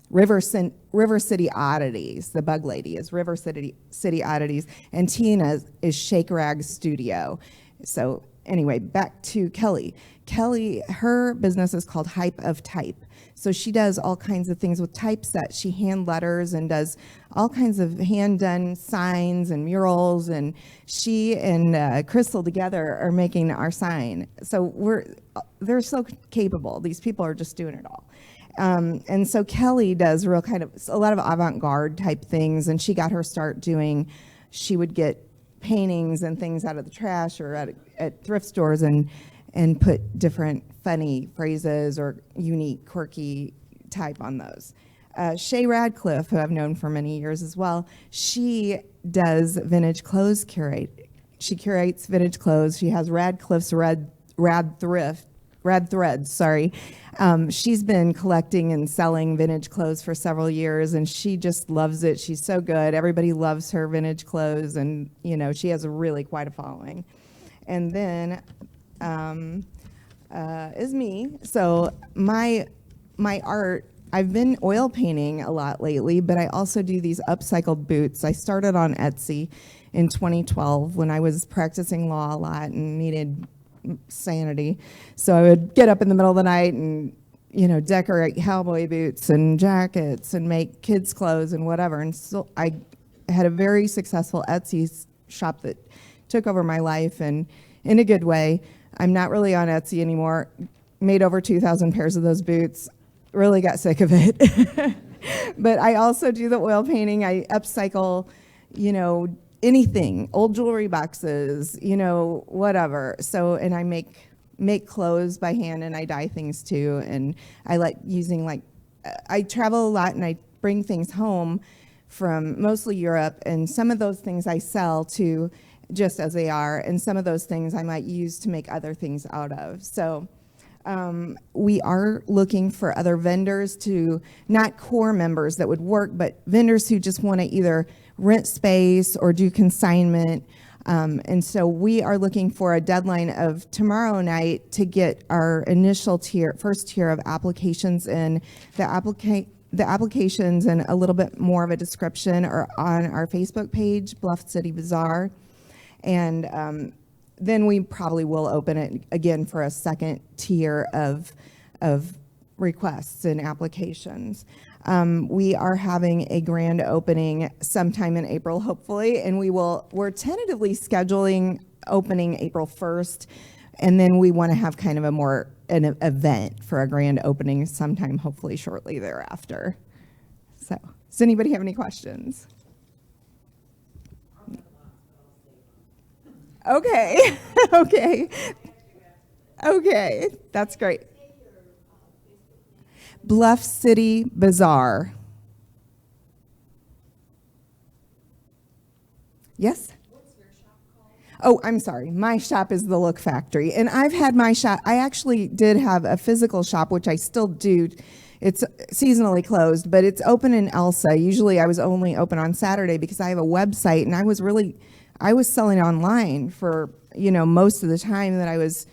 River City Oddities. The bug lady is River City Oddities, and Tina is Shake Rag Studio. So anyway, back to Kelly. Kelly, her business is called Hype of Type. So she does all kinds of things with typeset. She hand letters and does all kinds of hand-done signs and murals, and she and Crystal together are making our sign. So they're so capable. These people are just doing it all. And so Kelly does real kind of a lot of avant-garde type things, and she got her start doing, she would get paintings and things out of the trash or at thrift stores and put different funny phrases or unique, quirky type on those. Shay Radcliffe, who I've known for many years as well, she does vintage clothes curate. She curates vintage clothes. She has Radcliffe's Rad Threads, sorry. She's been collecting and selling vintage clothes for several years, and she just loves it. She's so good. Everybody loves her vintage clothes, and she has really quite a following. And then is me. So my art, I've been oil painting a lot lately, but I also do these upcycled boots. I started on Etsy in 2012 when I was practicing law a lot and needed sanity. So I would get up in the middle of the night and decorate cowboy boots and jackets and make kids clothes and whatever. And so I had a very successful Etsy shop that took over my life, and in a good way. I'm not really on Etsy anymore. Made over 2,000 pairs of those boots. Really got sick of it. But I also do the oil painting. I upcycle, anything, old jewelry boxes, whatever. So, and I make clothes by hand, and I dye things too. And I like using I travel a lot, and I bring things home from mostly Europe, and some of those things I sell to just as they are, and some of those things I might use to make other things out of. So we are looking for other vendors not core members that would work, but vendors who just want to either rent space or do consignment. And so we are looking for a deadline of tomorrow night to get our initial first tier of applications in. The applications and a little bit more of a description are on our Facebook page, Bluff City Bazaar. And then we probably will open it again for a second tier of requests and applications. We are having a grand opening sometime in April, hopefully, and we're tentatively scheduling opening April 1st, and then we want to have kind of an event for a grand opening sometime, hopefully shortly thereafter. So, does anybody have any questions? Okay, okay, that's great. Bluff City Bazaar. Yes? Oh, I'm sorry. My shop is the Look Factory. And I've had my shop, I actually did have a physical shop, which I still do. It's seasonally closed, but it's open in Elsa. Usually I was only open on Saturday because I have a website, and I was selling online for, most of the time that I was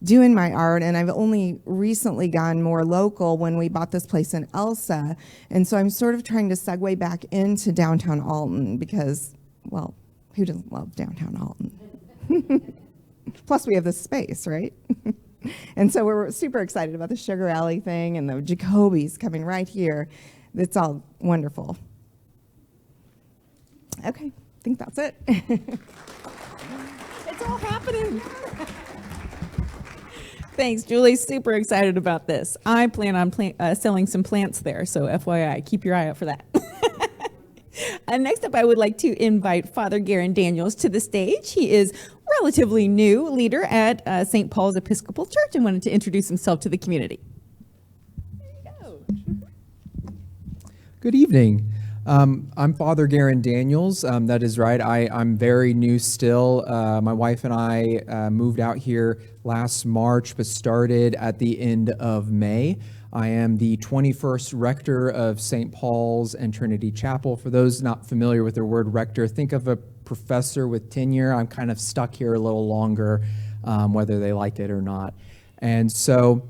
doing my art, and I've only recently gone more local when we bought this place in Elsa. And so I'm sort of trying to segue back into downtown Alton because, well, who doesn't love downtown Alton? Plus we have this space, right? And so we're super excited about the Sugar Alley thing and the Jacoby's coming right here. It's all wonderful. Okay, I think that's it. It's all happening. Thanks, Julie. Super excited about this. I plan on selling some plants there, so FYI, keep your eye out for that. Next up, I would like to invite Father Garen Daniels to the stage. He is relatively new leader at St. Paul's Episcopal Church and wanted to introduce himself to the community. Good evening. I'm Father Garen Daniels. That is right. I'm very new still. My wife and I moved out here last March, but started at the end of May. I am the 21st rector of St. Paul's and Trinity Chapel. For those not familiar with the word rector, think of a professor with tenure. I'm kind of stuck here a little longer, whether they like it or not. And so,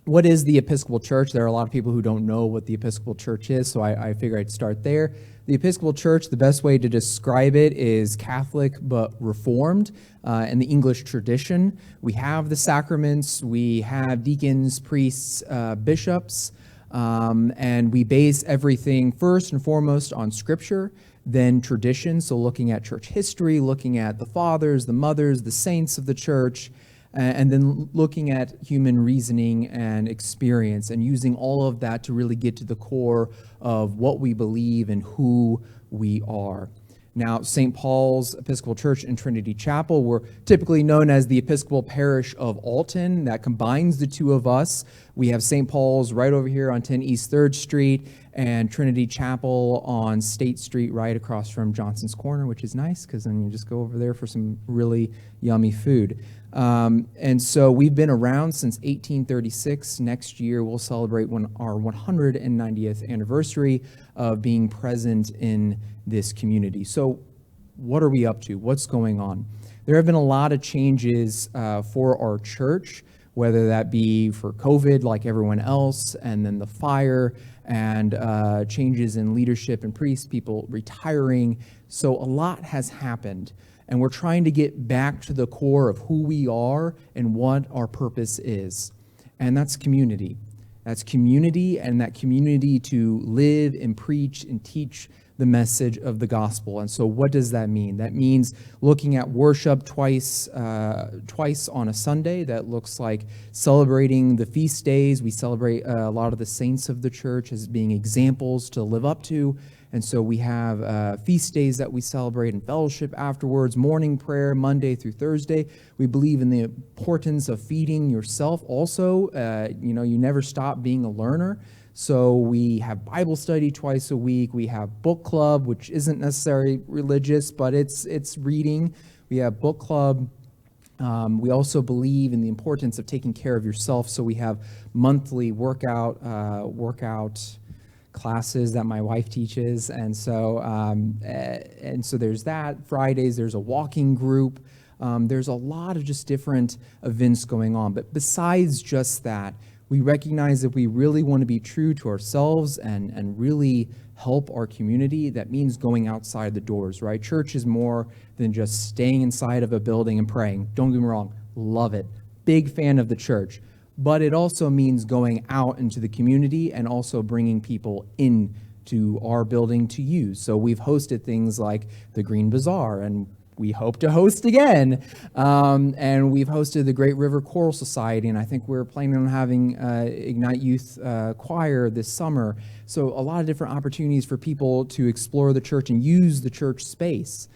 what is the Episcopal Church? There are a lot of people who don't know what the Episcopal Church is, so I figure I'd start there. The Episcopal Church, the best way to describe it is Catholic but Reformed in the English tradition. We have the sacraments, we have deacons, priests, bishops, and we base everything first and foremost on Scripture, then tradition, so looking at church history, looking at the fathers, the mothers, the saints of the church, and then looking at human reasoning and experience and using all of that to really get to the core of what we believe and who we are. Now, St. Paul's Episcopal Church and Trinity Chapel, we're typically known as the Episcopal Parish of Alton. That combines the two of us. We have St. Paul's right over here on 10 East 3rd Street and Trinity Chapel on State Street right across from Johnson's Corner, which is nice because then you just go over there for some really yummy food. And so we've been around since 1836. Next year, we'll celebrate our 190th anniversary of being present in this community. So what are we up to? What's going on? There have been a lot of changes for our church, whether that be for COVID like everyone else, and then the fire, and changes in leadership and priests, people retiring. So a lot has happened. And we're trying to get back to the core of who we are and what our purpose is. And that's community. That's community, and that community to live and preach and teach the message of the gospel. And so what does that mean? That means looking at worship twice on a Sunday. That looks like celebrating the feast days. We celebrate a lot of the saints of the church as being examples to live up to. And so we have feast days that we celebrate and fellowship afterwards, morning prayer, Monday through Thursday. We believe in the importance of feeding yourself also. You never stop being a learner. So we have Bible study twice a week. We have book club, which isn't necessarily religious, but it's reading. We have book club. We also believe in the importance of taking care of yourself. So we have monthly workout classes that my wife teaches, and so there's that. Fridays there's a walking group. There's a lot of just different events going on. But besides just that, we recognize that we really want to be true to ourselves and really help our community. That means going outside the doors, right? Church is more than just staying inside of a building and praying. Don't get me wrong, love it. Big fan of the church. But it also means going out into the community and also bringing people in to our building to use. So we've hosted things like the Green Bazaar, and we hope to host again. And we've hosted the Great River Choral Society, and I think we're planning on having Ignite Youth Choir this summer. So a lot of different opportunities for people to explore the church and use the church space.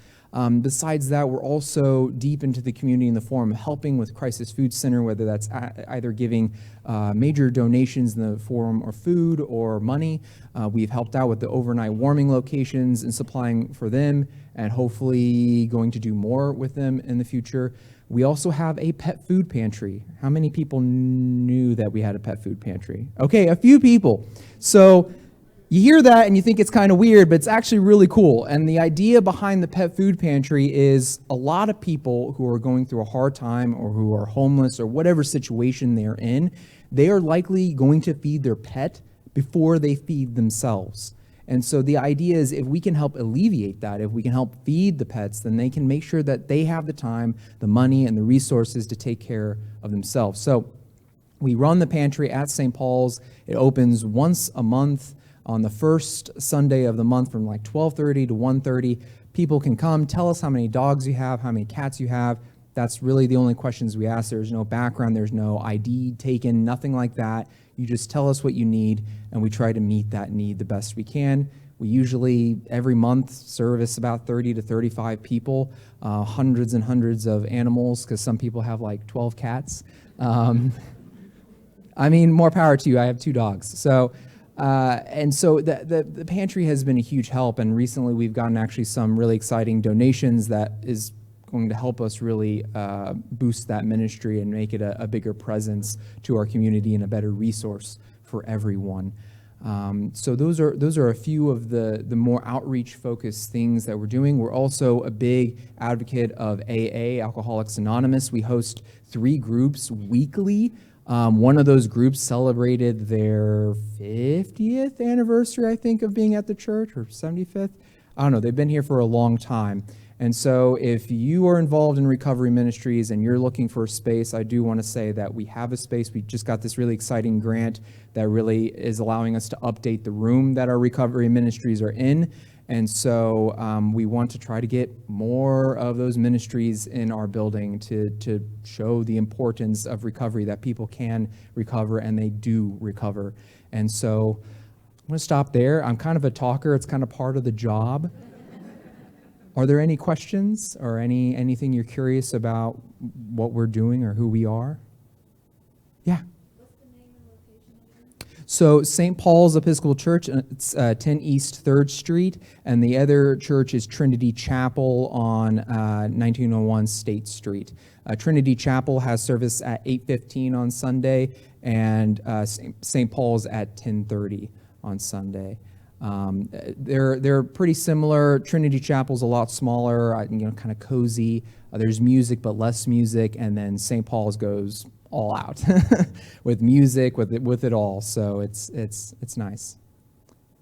Besides that, we're also deep into the community in the form of helping with Crisis Food Center, whether that's either giving major donations in the form of food or money. We've helped out with the overnight warming locations and supplying for them, and hopefully going to do more with them in the future. We also have a pet food pantry. How many people knew that we had a pet food pantry? Okay, a few people. So you hear that and you think it's kind of weird, but it's actually really cool. And the idea behind the pet food pantry is a lot of people who are going through a hard time or who are homeless or whatever situation they're in, they are likely going to feed their pet before they feed themselves. And so the idea is if we can help alleviate that, if we can help feed the pets, then they can make sure that they have the time, the money, and the resources to take care of themselves. So we run the pantry at St. Paul's. It opens once a month on the first Sunday of the month from like 12:30 to 1:30. People can come, tell us how many dogs you have, how many cats you have. That's really the only questions we ask. There's no background, there's no ID taken, nothing like that. You just tell us what you need, and we try to meet that need the best we can. We usually, every month, service about 30 to 35 people, hundreds and hundreds of animals, because some people have like 12 cats. I mean, more power to you. I have 2 dogs. So the pantry has been a huge help, and recently we've gotten actually some really exciting donations that is going to help us really boost that ministry and make it a bigger presence to our community and a better resource for everyone. So those are a few of the more outreach-focused things that we're doing. We're also a big advocate of AA, Alcoholics Anonymous. We host 3 groups weekly. One of those groups celebrated their 50th anniversary, I think, of being at the church, or 75th. I don't know. They've been here for a long time. And so if you are involved in recovery ministries and you're looking for a space, I do want to say that we have a space. We just got this really exciting grant that really is allowing us to update the room that our recovery ministries are in. And so we want to try to get more of those ministries in our building to show the importance of recovery, that people can recover and they do recover. And so I'm going to stop there. I'm kind of a talker. It's kind of part of the job. Are there any questions or anything you're curious about what we're doing or who we are? Yeah. So St. Paul's Episcopal Church, it's 10 East 3rd Street, and the other church is Trinity Chapel on 1901 State Street. Trinity Chapel has service at 8:15 on Sunday, and St. Paul's at 10:30 on Sunday. They're pretty similar. Trinity Chapel's a lot smaller, kind of cozy. There's music, but less music, and then St. Paul's goes all out with music, with it all. So it's nice.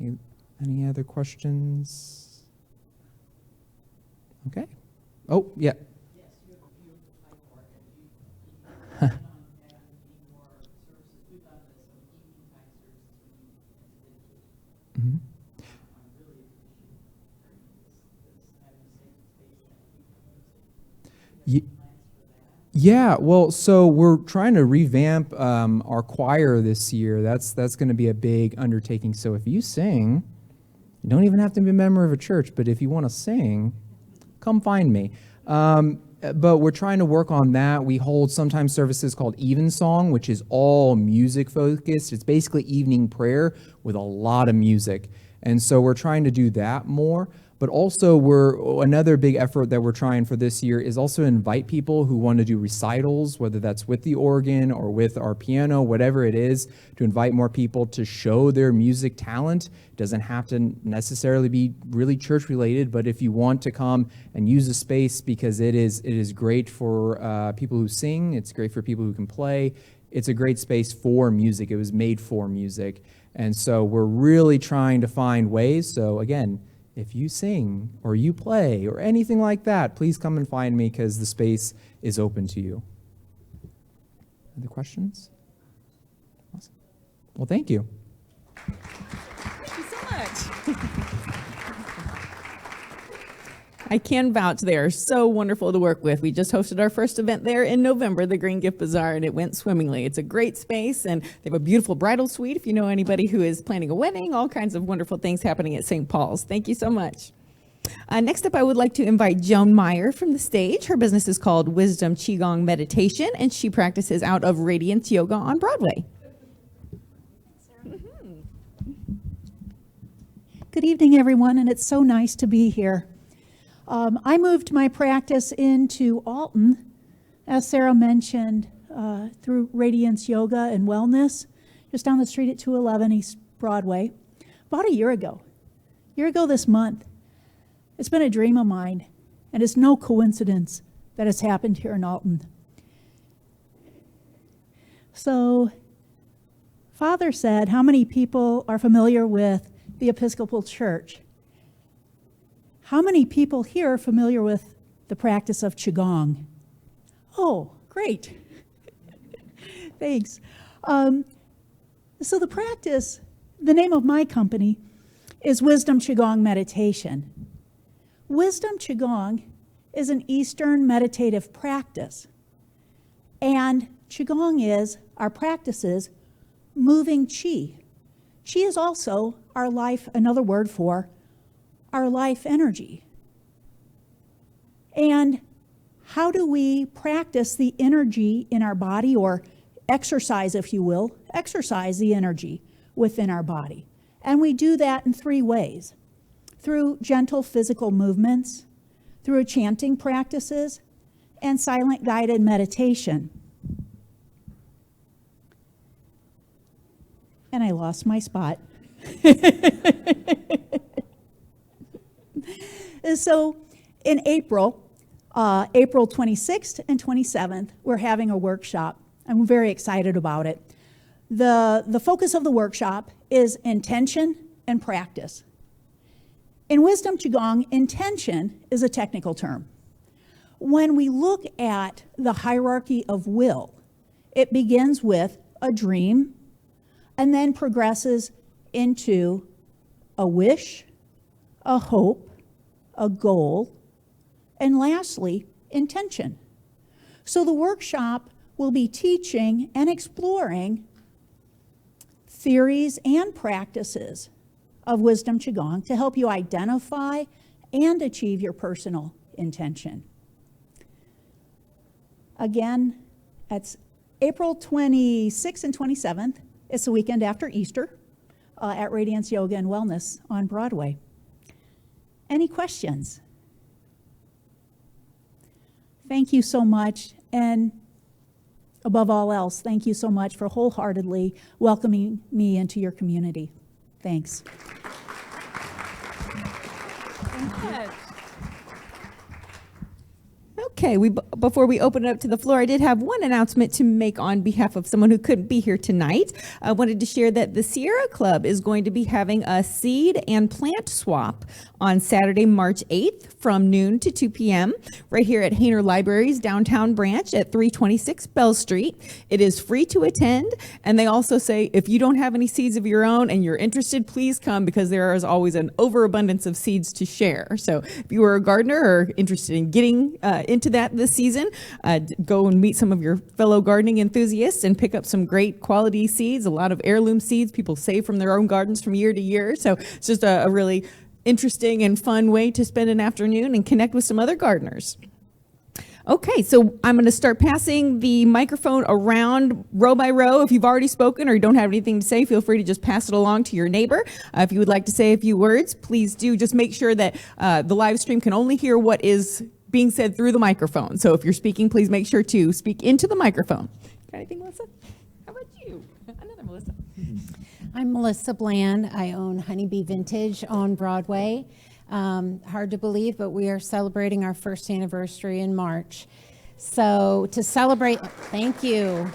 Any other questions? Okay. Oh, yeah. Mm-hmm. Yeah, well, so we're trying to revamp our choir this year. That's going to be a big undertaking. So if you sing, you don't even have to be a member of a church, but if you want to sing, come find me. But we're trying to work on that. We hold sometimes services called Evensong, which is all music focused. It's basically evening prayer with a lot of music. And so we're trying to do that more. But also another big effort that we're trying for this year is also invite people who want to do recitals, whether that's with the organ or with our piano, whatever it is, to invite more people to show their music talent. It doesn't have to necessarily be really church related, but if you want to come and use the space because it is great for people who sing, it's great for people who can play. It's a great space for music. It was made for music. And so we're really trying to find ways. So again, if you sing or you play or anything like that, please come and find me because the space is open to you. Other questions? Awesome. Well, thank you. Thank you so much. I can vouch they are so wonderful to work with. We just hosted our first event there in November, the Green Gift Bazaar, and it went swimmingly. It's a great space, and they have a beautiful bridal suite if you know anybody who is planning a wedding, all kinds of wonderful things happening at St. Paul's. Thank you so much. Next up, I would like to invite Joan Meyer from the stage. Her business is called Wisdom Qigong Meditation, and she practices out of Radiance Yoga on Broadway. Good evening, everyone, and it's so nice to be here. I moved my practice into Alton, as Sarah mentioned, through Radiance Yoga and Wellness, just down the street at 211 East Broadway, about a year ago. This month. It's been a dream of mine, and it's no coincidence that it's happened here in Alton. So, Father said, how many people are familiar with the Episcopal Church? How many people here are familiar with the practice of Qigong? Oh, great. Thanks. So the practice, the name of my company is Wisdom Qigong Meditation. Wisdom Qigong is an Eastern meditative practice. And Qigong is, our practice is moving Qi. Qi is also our life, another word for our life energy. And how do we practice the energy in our body, or exercise, if you will, exercise the energy within our body? And we do that in 3 ways. Through gentle physical movements, through chanting practices, and silent guided meditation. And I lost my spot. So in April 26th and 27th, we're having a workshop. I'm very excited about it. The focus of the workshop is intention and practice. In Wisdom Qigong, intention is a technical term. When we look at the hierarchy of will, it begins with a dream and then progresses into a wish, a hope, a goal, and lastly, intention. So the workshop will be teaching and exploring theories and practices of Wisdom Qigong to help you identify and achieve your personal intention. Again, it's April 26th and 27th. It's the weekend after Easter at Radiance Yoga and Wellness on Broadway. Any questions? Thank you so much, and above all else, thank you so much for wholeheartedly welcoming me into your community. Thanks. Okay, before we open it up to the floor, I did have one announcement to make on behalf of someone who couldn't be here tonight. I wanted to share that the Sierra Club is going to be having a seed and plant swap on Saturday, March 8th from noon to 2 p.m. right here at Hainer Library's downtown branch at 326 Bell Street. It is free to attend, and they also say if you don't have any seeds of your own and you're interested, please come because there is always an overabundance of seeds to share. So if you are a gardener or interested in getting into that this season, go and meet some of your fellow gardening enthusiasts and pick up some great quality seeds, a lot of heirloom seeds people save from their own gardens from year to year. So it's just a really interesting and fun way to spend an afternoon and connect with some other gardeners. Okay, so I'm going to start passing the microphone around row by row. If you've already spoken or you don't have anything to say, feel free to just pass it along to your neighbor. If you would like to say a few words, please do. Just make sure that the live stream can only hear what is being said through the microphone. So if you're speaking, please make sure to speak into the microphone. Got anything, Melissa? How about you? Another Melissa. I'm Melissa Bland. I own Honeybee Vintage on Broadway. Hard to believe, but we are celebrating our first anniversary in March. So to celebrate, thank you.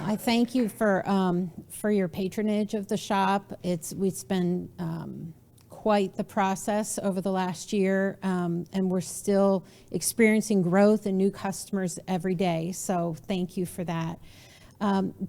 I thank you for your patronage of the shop. It's been quite the process over the last year, and we're still experiencing growth and new customers every day. So thank you for that.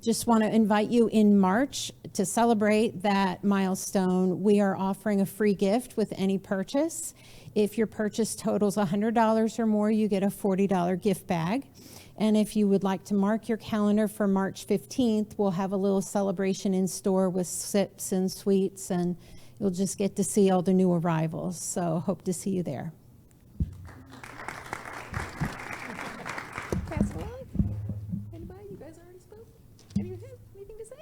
Just want to invite you in March to celebrate that milestone. We are offering a free gift with any purchase. If your purchase totals $100 or more, you get a $40 gift bag. And if you would like to mark your calendar for March 15th, we'll have a little celebration in store with sips and sweets, and you'll just get to see all the new arrivals. So hope to see you there. Pass it along. Anybody? You guys already spoke? Anything to say?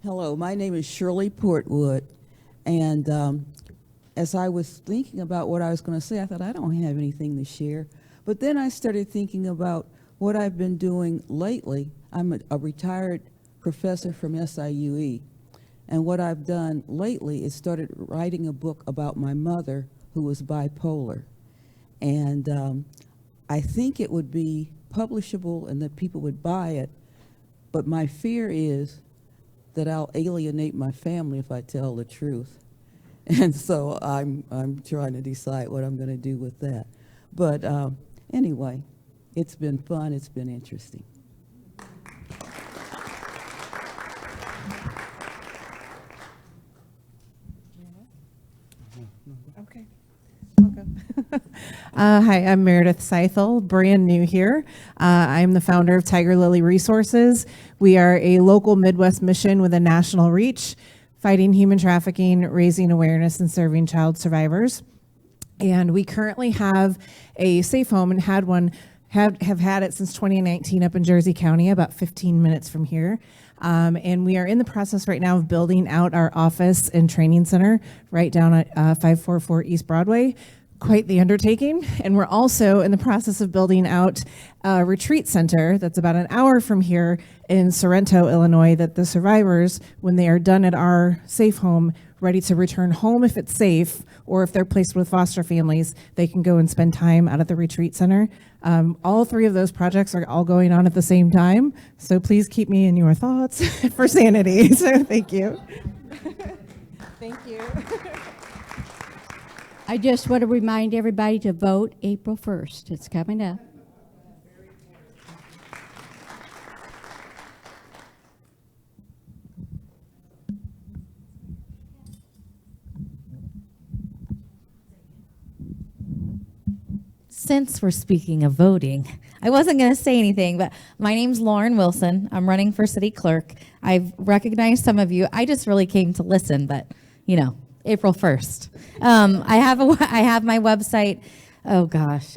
Hello, my name is Shirley Portwood, and as I was thinking about what I was going to say, I thought I don't have anything to share. But then I started thinking about what I've been doing lately. I'm a retired professor from SIUE, and what I've done lately is started writing a book about my mother who was bipolar. And I think it would be publishable and that people would buy it, but my fear is that I'll alienate my family if I tell the truth. And so I'm trying to decide what I'm going to do with that. But anyway, it's been fun, it's been interesting. Okay. Hi, I'm Meredith Seithel, brand new here. I'm the founder of Tiger Lily Resources. We are a local Midwest mission with a national reach, fighting human trafficking, raising awareness, and serving child survivors. And we currently have a safe home and have had it since 2019 up in Jersey County, about 15 minutes from here. And we are in the process right now of building out our office and training center right down at 544 East Broadway. Quite the undertaking. And we're also in the process of building out a retreat center that's about an hour from here in Sorrento, Illinois, that the survivors, when they are done at our safe home, ready to return home if it's safe, or if they're placed with foster families, they can go and spend time out at the retreat center. All three of those projects are all going on at the same time, so please keep me in your thoughts for sanity. So thank you. Thank you. I just want to remind everybody to vote April 1st. It's coming up. Since we're speaking of voting, I wasn't going to say anything, but my name's Lauren Wilson. I'm running for city clerk. I've recognized some of you. I just really came to listen, but you know, April 1st. I have my website. Oh gosh,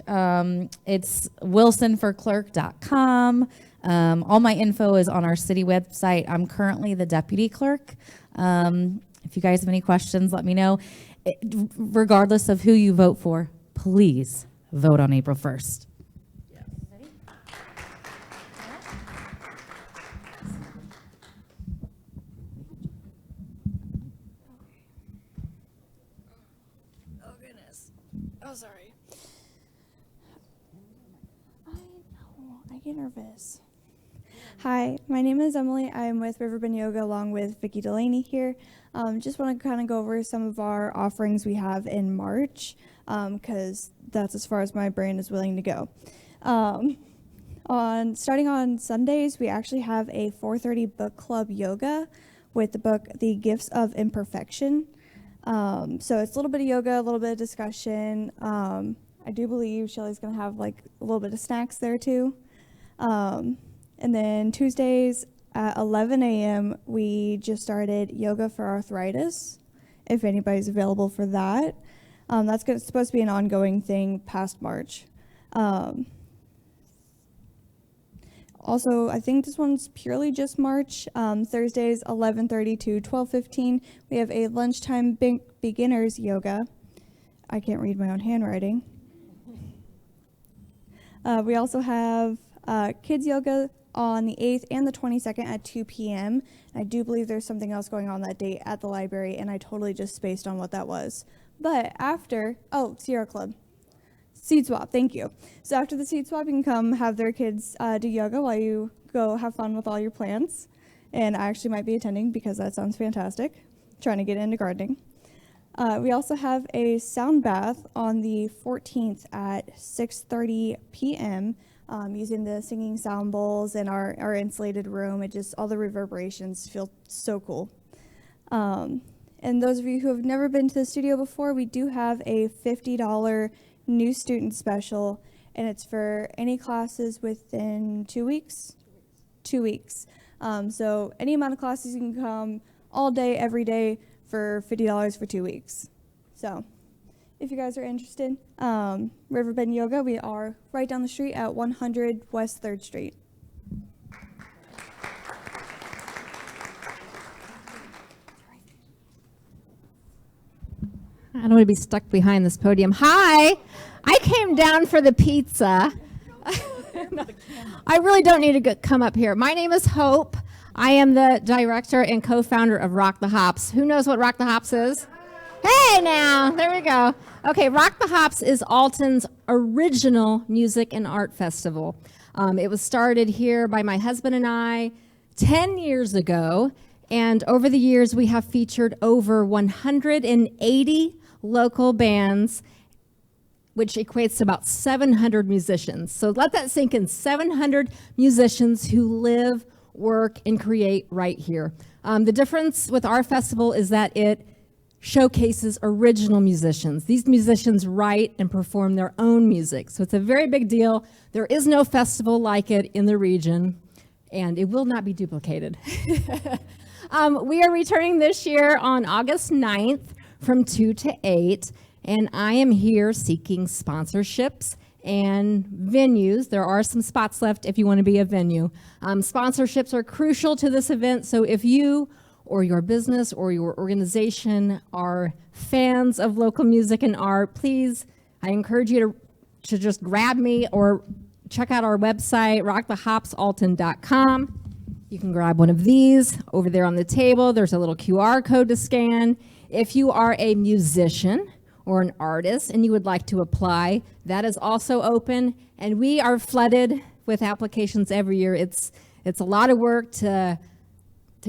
it's wilsonforclerk.com. All my info is on our city website. I'm currently the deputy clerk. If you guys have any questions, let me know. Regardless of who you vote for, please vote on April 1st. Oh, goodness. Oh, sorry. I get nervous. Hi, my name is Emily. I'm with Riverbender Yoga along with Vicki Delaney here. Just want to kind of go over some of our offerings we have in March, because that's as far as my brain is willing to go. Starting on Sundays, we actually have a 4:30 book club yoga with the book The Gifts of Imperfection. So it's a little bit of yoga, a little bit of discussion. I do believe Shelly's going to have like a little bit of snacks there too. And then Tuesdays at 11 a.m., we just started yoga for arthritis. if anybody's available for that. That's supposed to be an ongoing thing past March. Also, I think this one's purely just March. Thursdays, 11:30 to 12:15. We have a lunchtime beginners yoga. I can't read my own handwriting. We also have kids yoga on the 8th and the 22nd at 2 p.m. I do believe there's something else going on that date at the library, and I totally just spaced on what that was. But after, Sierra Club. Seed swap, thank you. So after the seed swap, you can come have their kids do yoga while you go have fun with all your plants. And I actually might be attending because that sounds fantastic, trying to get into gardening. We also have a sound bath on the 14th at 6:30 p.m. Using the singing sound bowls in our insulated room. All the reverberations feel so cool. And those of you who have never been to the studio before, we do have a $50 new student special, and it's for any classes within 2 weeks. 2 weeks. So any amount of classes you can come all day, every day for $50 for 2 weeks. So if you guys are interested, Riverbend Yoga, we are right down the street at 100 West 3rd Street. I don't want to be stuck behind this podium. Hi, I came down for the pizza. I really don't need to come up here. My name is Hope. I am the director and co-founder of Rock the Hops. Who knows what Rock the Hops is? Hey now, there we go. Okay, Rock the Hops is Alton's original music and art festival. It was started here by my husband and I 10 years ago, and over the years we have featured over 180 local bands, which equates to about 700 musicians. So let that sink in, 700 musicians who live, work, and create right here. The difference with our festival is that it showcases original musicians. These musicians write and perform their own music. So it's a very big deal. There is no festival like it in the region, and it will not be duplicated. We are returning this year on August 9th from 2 to 8, and I am here seeking sponsorships and venues. There are some spots left if you want to be a venue. Sponsorships are crucial to this event, so if you or your business or your organization are fans of local music and art, please, I encourage you to just grab me or check out our website, rockthehopsalton.com. You can grab one of these over there on the table. There's a little QR code to scan. If you are a musician or an artist and you would like to apply, that is also open. And we are flooded with applications every year. It's a lot of work to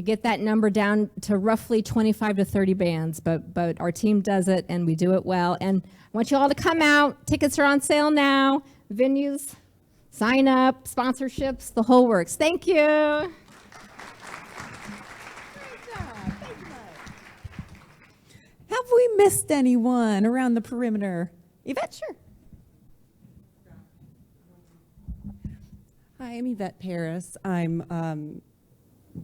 get that number down to roughly 25 to 30 bands, but our team does it and we do it well. And I want you all to come out. Tickets are on sale now. Venues, sign up, sponsorships, the whole works. Thank you. Have we missed anyone around the perimeter? Yvette, sure. Hi, I'm Yvette Paris. I'm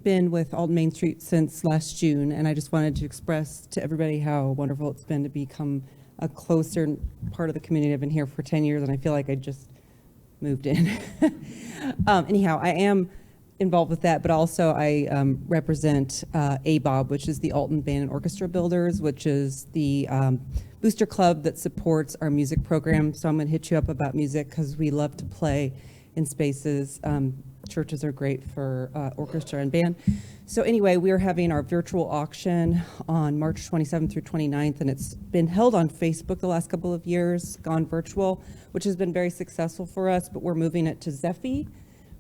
been with Alton Main Street since last June, and I just wanted to express to everybody how wonderful it's been to become a closer part of the community. I've been here for 10 years, and I feel like I just moved in. Anyhow, I am involved with that, but also I represent ABOB, which is the Alton Band and Orchestra Builders, which is the booster club that supports our music program. So I'm going to hit you up about music because we love to play in spaces. Churches are great for orchestra and band. So anyway, we are having our virtual auction on March 27th through 29th, and it's been held on Facebook the last couple of years, gone virtual, which has been very successful for us, but we're moving it to Zephy,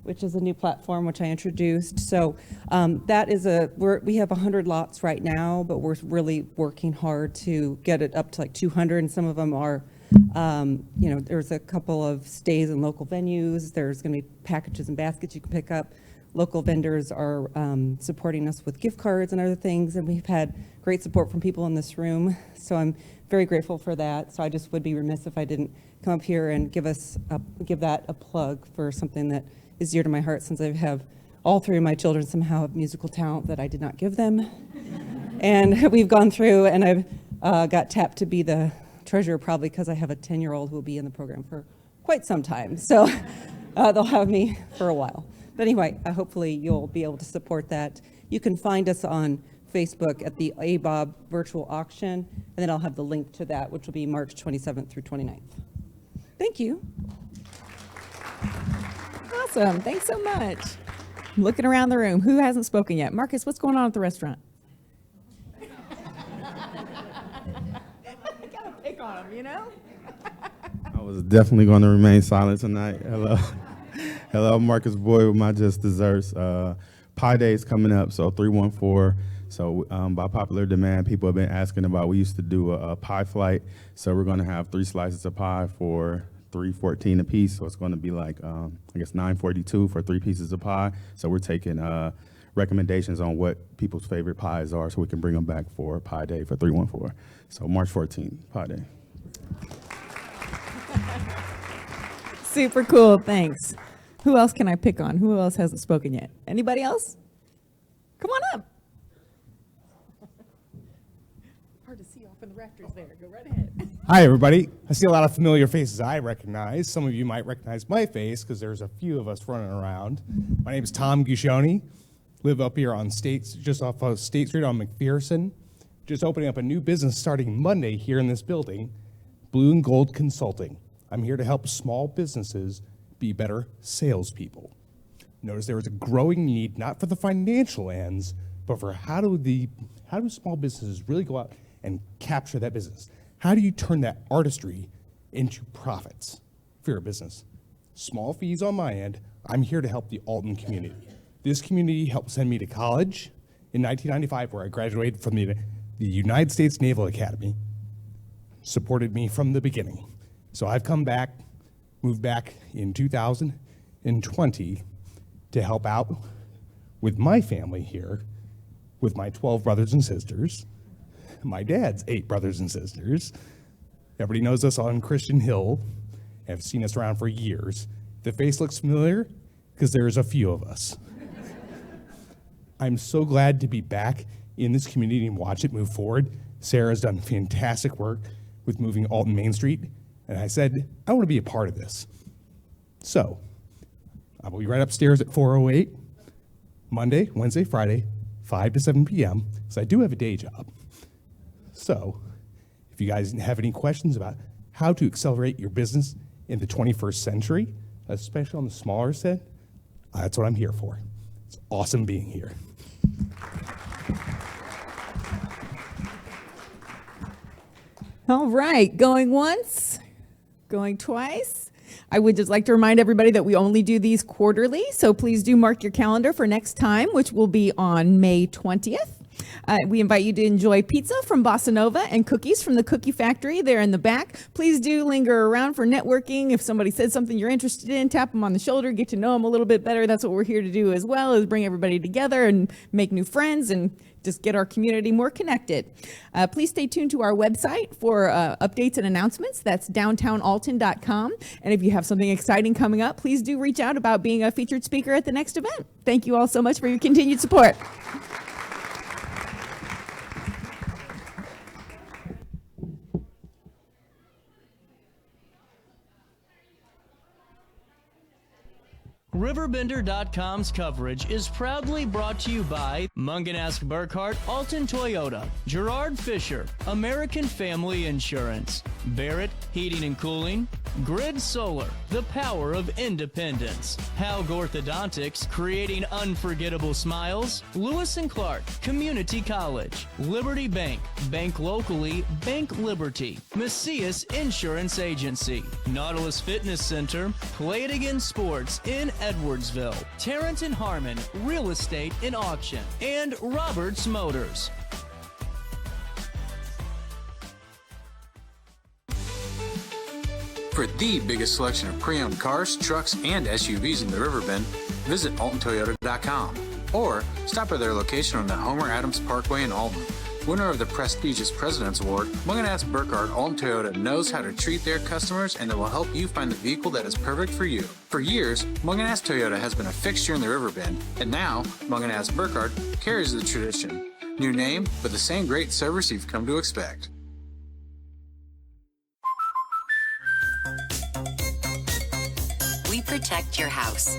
which is a new platform which I introduced. So that is we have 100 lots right now, but we're really working hard to get it up to like 200, and some of them are, there's a couple of stays in local venues. There's going to be packages and baskets you can pick up. Local vendors are supporting us with gift cards and other things, and we've had great support from people in this room. So I'm very grateful for that. So I just would be remiss if I didn't come up here and give that a plug for something that is dear to my heart, since I have all three of my children somehow have musical talent that I did not give them. And we've gone through, and I've got tapped to be the treasurer, probably because I have a 10-year-old who will be in the program for quite some time. So they'll have me for a while. But anyway, hopefully you'll be able to support that. You can find us on Facebook at the ABOB virtual auction, and then I'll have the link to that, which will be March 27th through 29th. Thank you. Awesome. Thanks so much. I'm looking around the room. Who hasn't spoken yet? Marcus, what's going on at the restaurant? Gotta pick on him, you know? I was definitely going to remain silent tonight. Hello. Hello, Marcus Boyd with My Just Desserts. Pie Day is coming up, so 314. So by popular demand, people have been asking about, we used to do a pie flight. So we're going to have 3 slices of pie for $3.14 a piece. So it's going to be like, I guess $9.42 for 3 pieces of pie. So we're taking recommendations on what people's favorite pies are so we can bring them back for Pie Day for 314. So March 14th, Pie Day. Super cool. Thanks. Who else can I pick on? Who else hasn't spoken yet? Anybody else? Come on up. Hard to see off in the rafters there. Go right ahead. Hi, everybody. I see a lot of familiar faces I recognize. Some of you might recognize my face because there's a few of us running around. My name is Tom Gushoni. Live up here on just off of State Street on McPherson. Just opening up a new business starting Monday here in this building, Blue and Gold Consulting. I'm here to help small businesses be better salespeople. Notice there is a growing need, not for the financial ends, but for how do small businesses really go out and capture that business? How do you turn that artistry into profits for your business? Small fees on my end. I'm here to help the Alton community. This community helped send me to college in 1995, where I graduated from the United States Naval Academy, supported me from the beginning. So I've come back, moved back in 2020 to help out with my family here, with my 12 brothers and sisters, my dad's 8 brothers and sisters. Everybody knows us on Christian Hill, have seen us around for years. The face looks familiar because there's a few of us. I'm so glad to be back in this community and watch it move forward. Sarah's done fantastic work with moving Alton Main Street, and I said, I want to be a part of this. So, I will be right upstairs at 408, Monday, Wednesday, Friday, 5 to 7 p.m., because I do have a day job. So, if you guys have any questions about how to accelerate your business in the 21st century, especially on the smaller set, that's what I'm here for. It's awesome being here. All right, going once, going twice. I would just like to remind everybody that we only do these quarterly, so please do mark your calendar for next time, which will be on May 20th. We invite you to enjoy pizza from Bossa Nova and cookies from the Cookie Factory there in the back. Please do linger around for networking. If somebody said something you're interested in, tap them on the shoulder, get to know them a little bit better. That's what we're here to do as well, is bring everybody together and make new friends and just get our community more connected. Please stay tuned to our website for updates and announcements. That's downtownalton.com. And if you have something exciting coming up, please do reach out about being a featured speaker at the next event. Thank you all so much for your continued support. Riverbender.com's coverage is proudly brought to you by Munganast Burkhart, Alton Toyota, Gerard Fisher, American Family Insurance, Barrett Heating and Cooling, Grid Solar, the power of independence, Haug Orthodontics, creating unforgettable smiles, Lewis and Clark, Community College, Liberty Bank, bank locally, Bank Liberty, Macias Insurance Agency, Nautilus Fitness Center, Play It Again Sports in Edwardsville, Tarrant and Harmon, Real Estate and Auction, and Roberts Motors. For the biggest selection of pre-owned cars, trucks, and SUVs in the Riverbend, visit AltonToyota.com or stop by their location on the Homer Adams Parkway in Alton. Winner of the prestigious President's Award, Munganast Burkhart Alton Toyota knows how to treat their customers, and they will help you find the vehicle that is perfect for you. For years, Munganast Toyota has been a fixture in the Riverbend, and now Munganast Burkhart carries the tradition. New name, but the same great service you've come to expect. We protect your house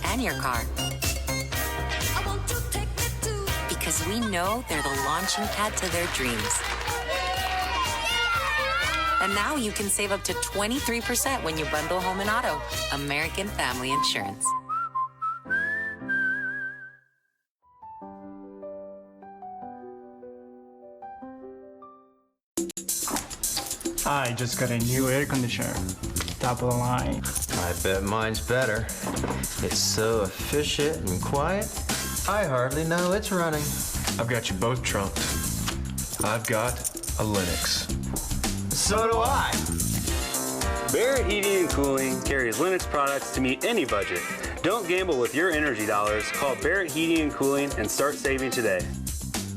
and your car. Because we know they're the launching pad to their dreams. And now you can save up to 23% when you bundle home and auto. American Family Insurance. I just got a new air conditioner. Top of the line. I bet mine's better. It's so efficient and quiet, I hardly know it's running. I've got you both trumped. I've got a Linux. So do I. Barrett Heating and Cooling carries Linux products to meet any budget. Don't gamble with your energy dollars. Call Barrett Heating and Cooling and start saving today.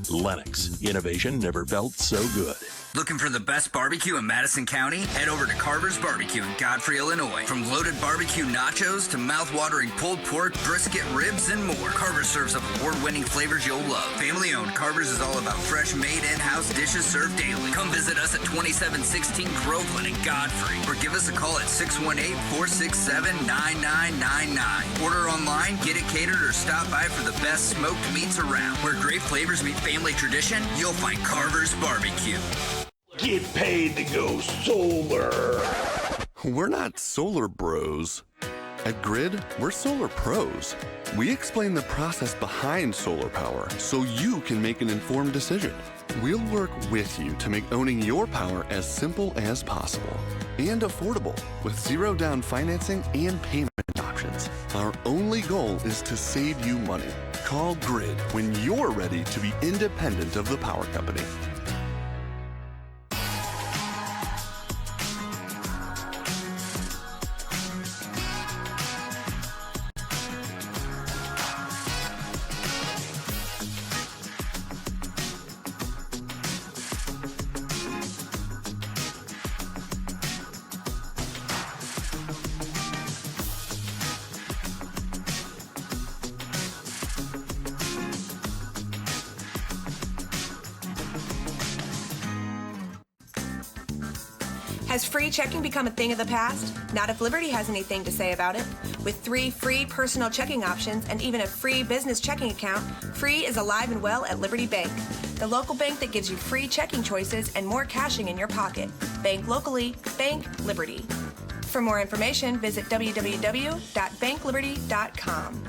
Lennox. Innovation never felt so good. Looking for the best barbecue in Madison County? Head over to Carver's Barbecue in Godfrey, Illinois. From loaded barbecue nachos to mouth-watering pulled pork, brisket, ribs, and more, Carver's serves up award-winning flavors you'll love. Family-owned, Carver's is all about fresh, made in-house dishes served daily. Come visit us at 2716 Groveland in Godfrey, or give us a call at 618-467-9999. Order online, get it catered, or stop by for the best smoked meats around. Where great flavors meet family tradition, you'll find Carver's Barbecue. Get paid to go solar. We're not solar bros. At Grid, we're solar pros. We explain the process behind solar power so you can make an informed decision. We'll work with you to make owning your power as simple as possible and affordable with zero down financing and payment options. Our only goal is to save you money. Call Grid when you're ready to be independent of the power company. Has free checking become a thing of the past? Not if Liberty has anything to say about it. With 3 free personal checking options and even a free business checking account, free is alive and well at Liberty Bank, the local bank that gives you free checking choices and more cashing in your pocket. Bank locally, bank Liberty. For more information, visit www.bankliberty.com.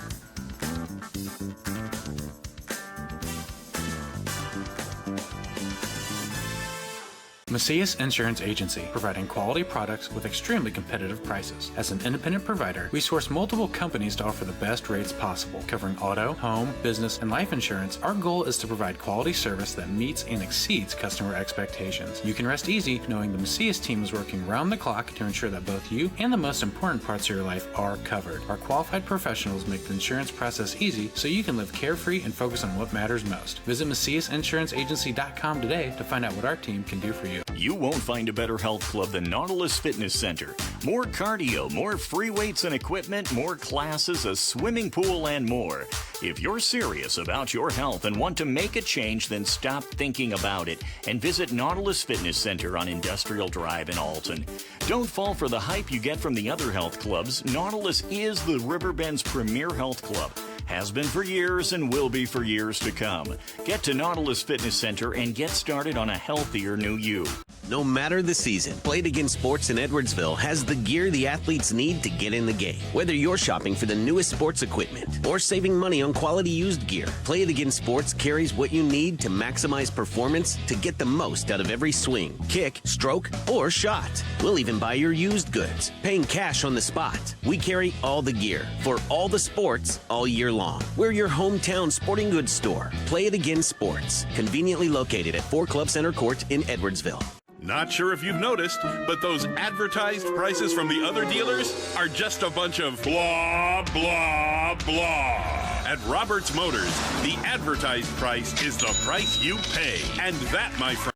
Macias Insurance Agency, providing quality products with extremely competitive prices. As an independent provider, we source multiple companies to offer the best rates possible, covering auto, home, business, and life insurance. Our goal is to provide quality service that meets and exceeds customer expectations. You can rest easy knowing the Macias team is working round the clock to ensure that both you and the most important parts of your life are covered. Our qualified professionals make the insurance process easy so you can live carefree and focus on what matters most. Visit MaciasInsuranceAgency.com today to find out what our team can do for you. You won't find a better health club than Nautilus Fitness Center. More cardio, more free weights and equipment, more classes, a swimming pool, and more. If you're serious about your health and want to make a change, then stop thinking about it and visit Nautilus Fitness Center on Industrial Drive in Alton. Don't fall for the hype you get from the other health clubs. Nautilus is the Riverbend's premier health club. Has been for years and will be for years to come. Get to Nautilus Fitness Center and get started on a healthier new you. No matter the season, Play It Again Sports in Edwardsville has the gear the athletes need to get in the game. Whether you're shopping for the newest sports equipment or saving money on quality used gear, Play It Again Sports carries what you need to maximize performance to get the most out of every swing, kick, stroke, or shot. We'll even buy your used goods, paying cash on the spot. We carry all the gear for all the sports all year long. We're your hometown sporting goods store. Play It Again Sports, conveniently located at 4 Club Center Court in Edwardsville. Not sure if you've noticed, but those advertised prices from the other dealers are just a bunch of blah, blah, blah. At Roberts Motors, the advertised price is the price you pay. And that, my friend,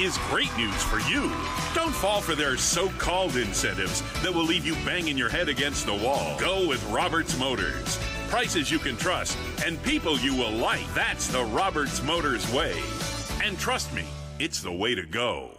is great news for you. Don't fall for their so-called incentives that will leave you banging your head against the wall. Go with Roberts Motors. prices you can trust, and people you will like. That's the Roberts Motors way. And trust me, it's the way to go.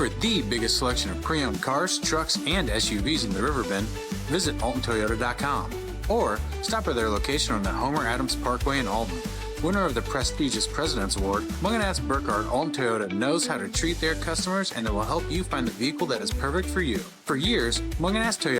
For the biggest selection of pre-owned cars, trucks, and SUVs in the Riverbend, visit AltonToyota.com or stop by their location on the Homer Adams Parkway in Alton. Winner of the prestigious President's Award, Munganast Burkhardt Alton Toyota knows how to treat their customers, and it will help you find the vehicle that is perfect for you. For years, Munganast Toyota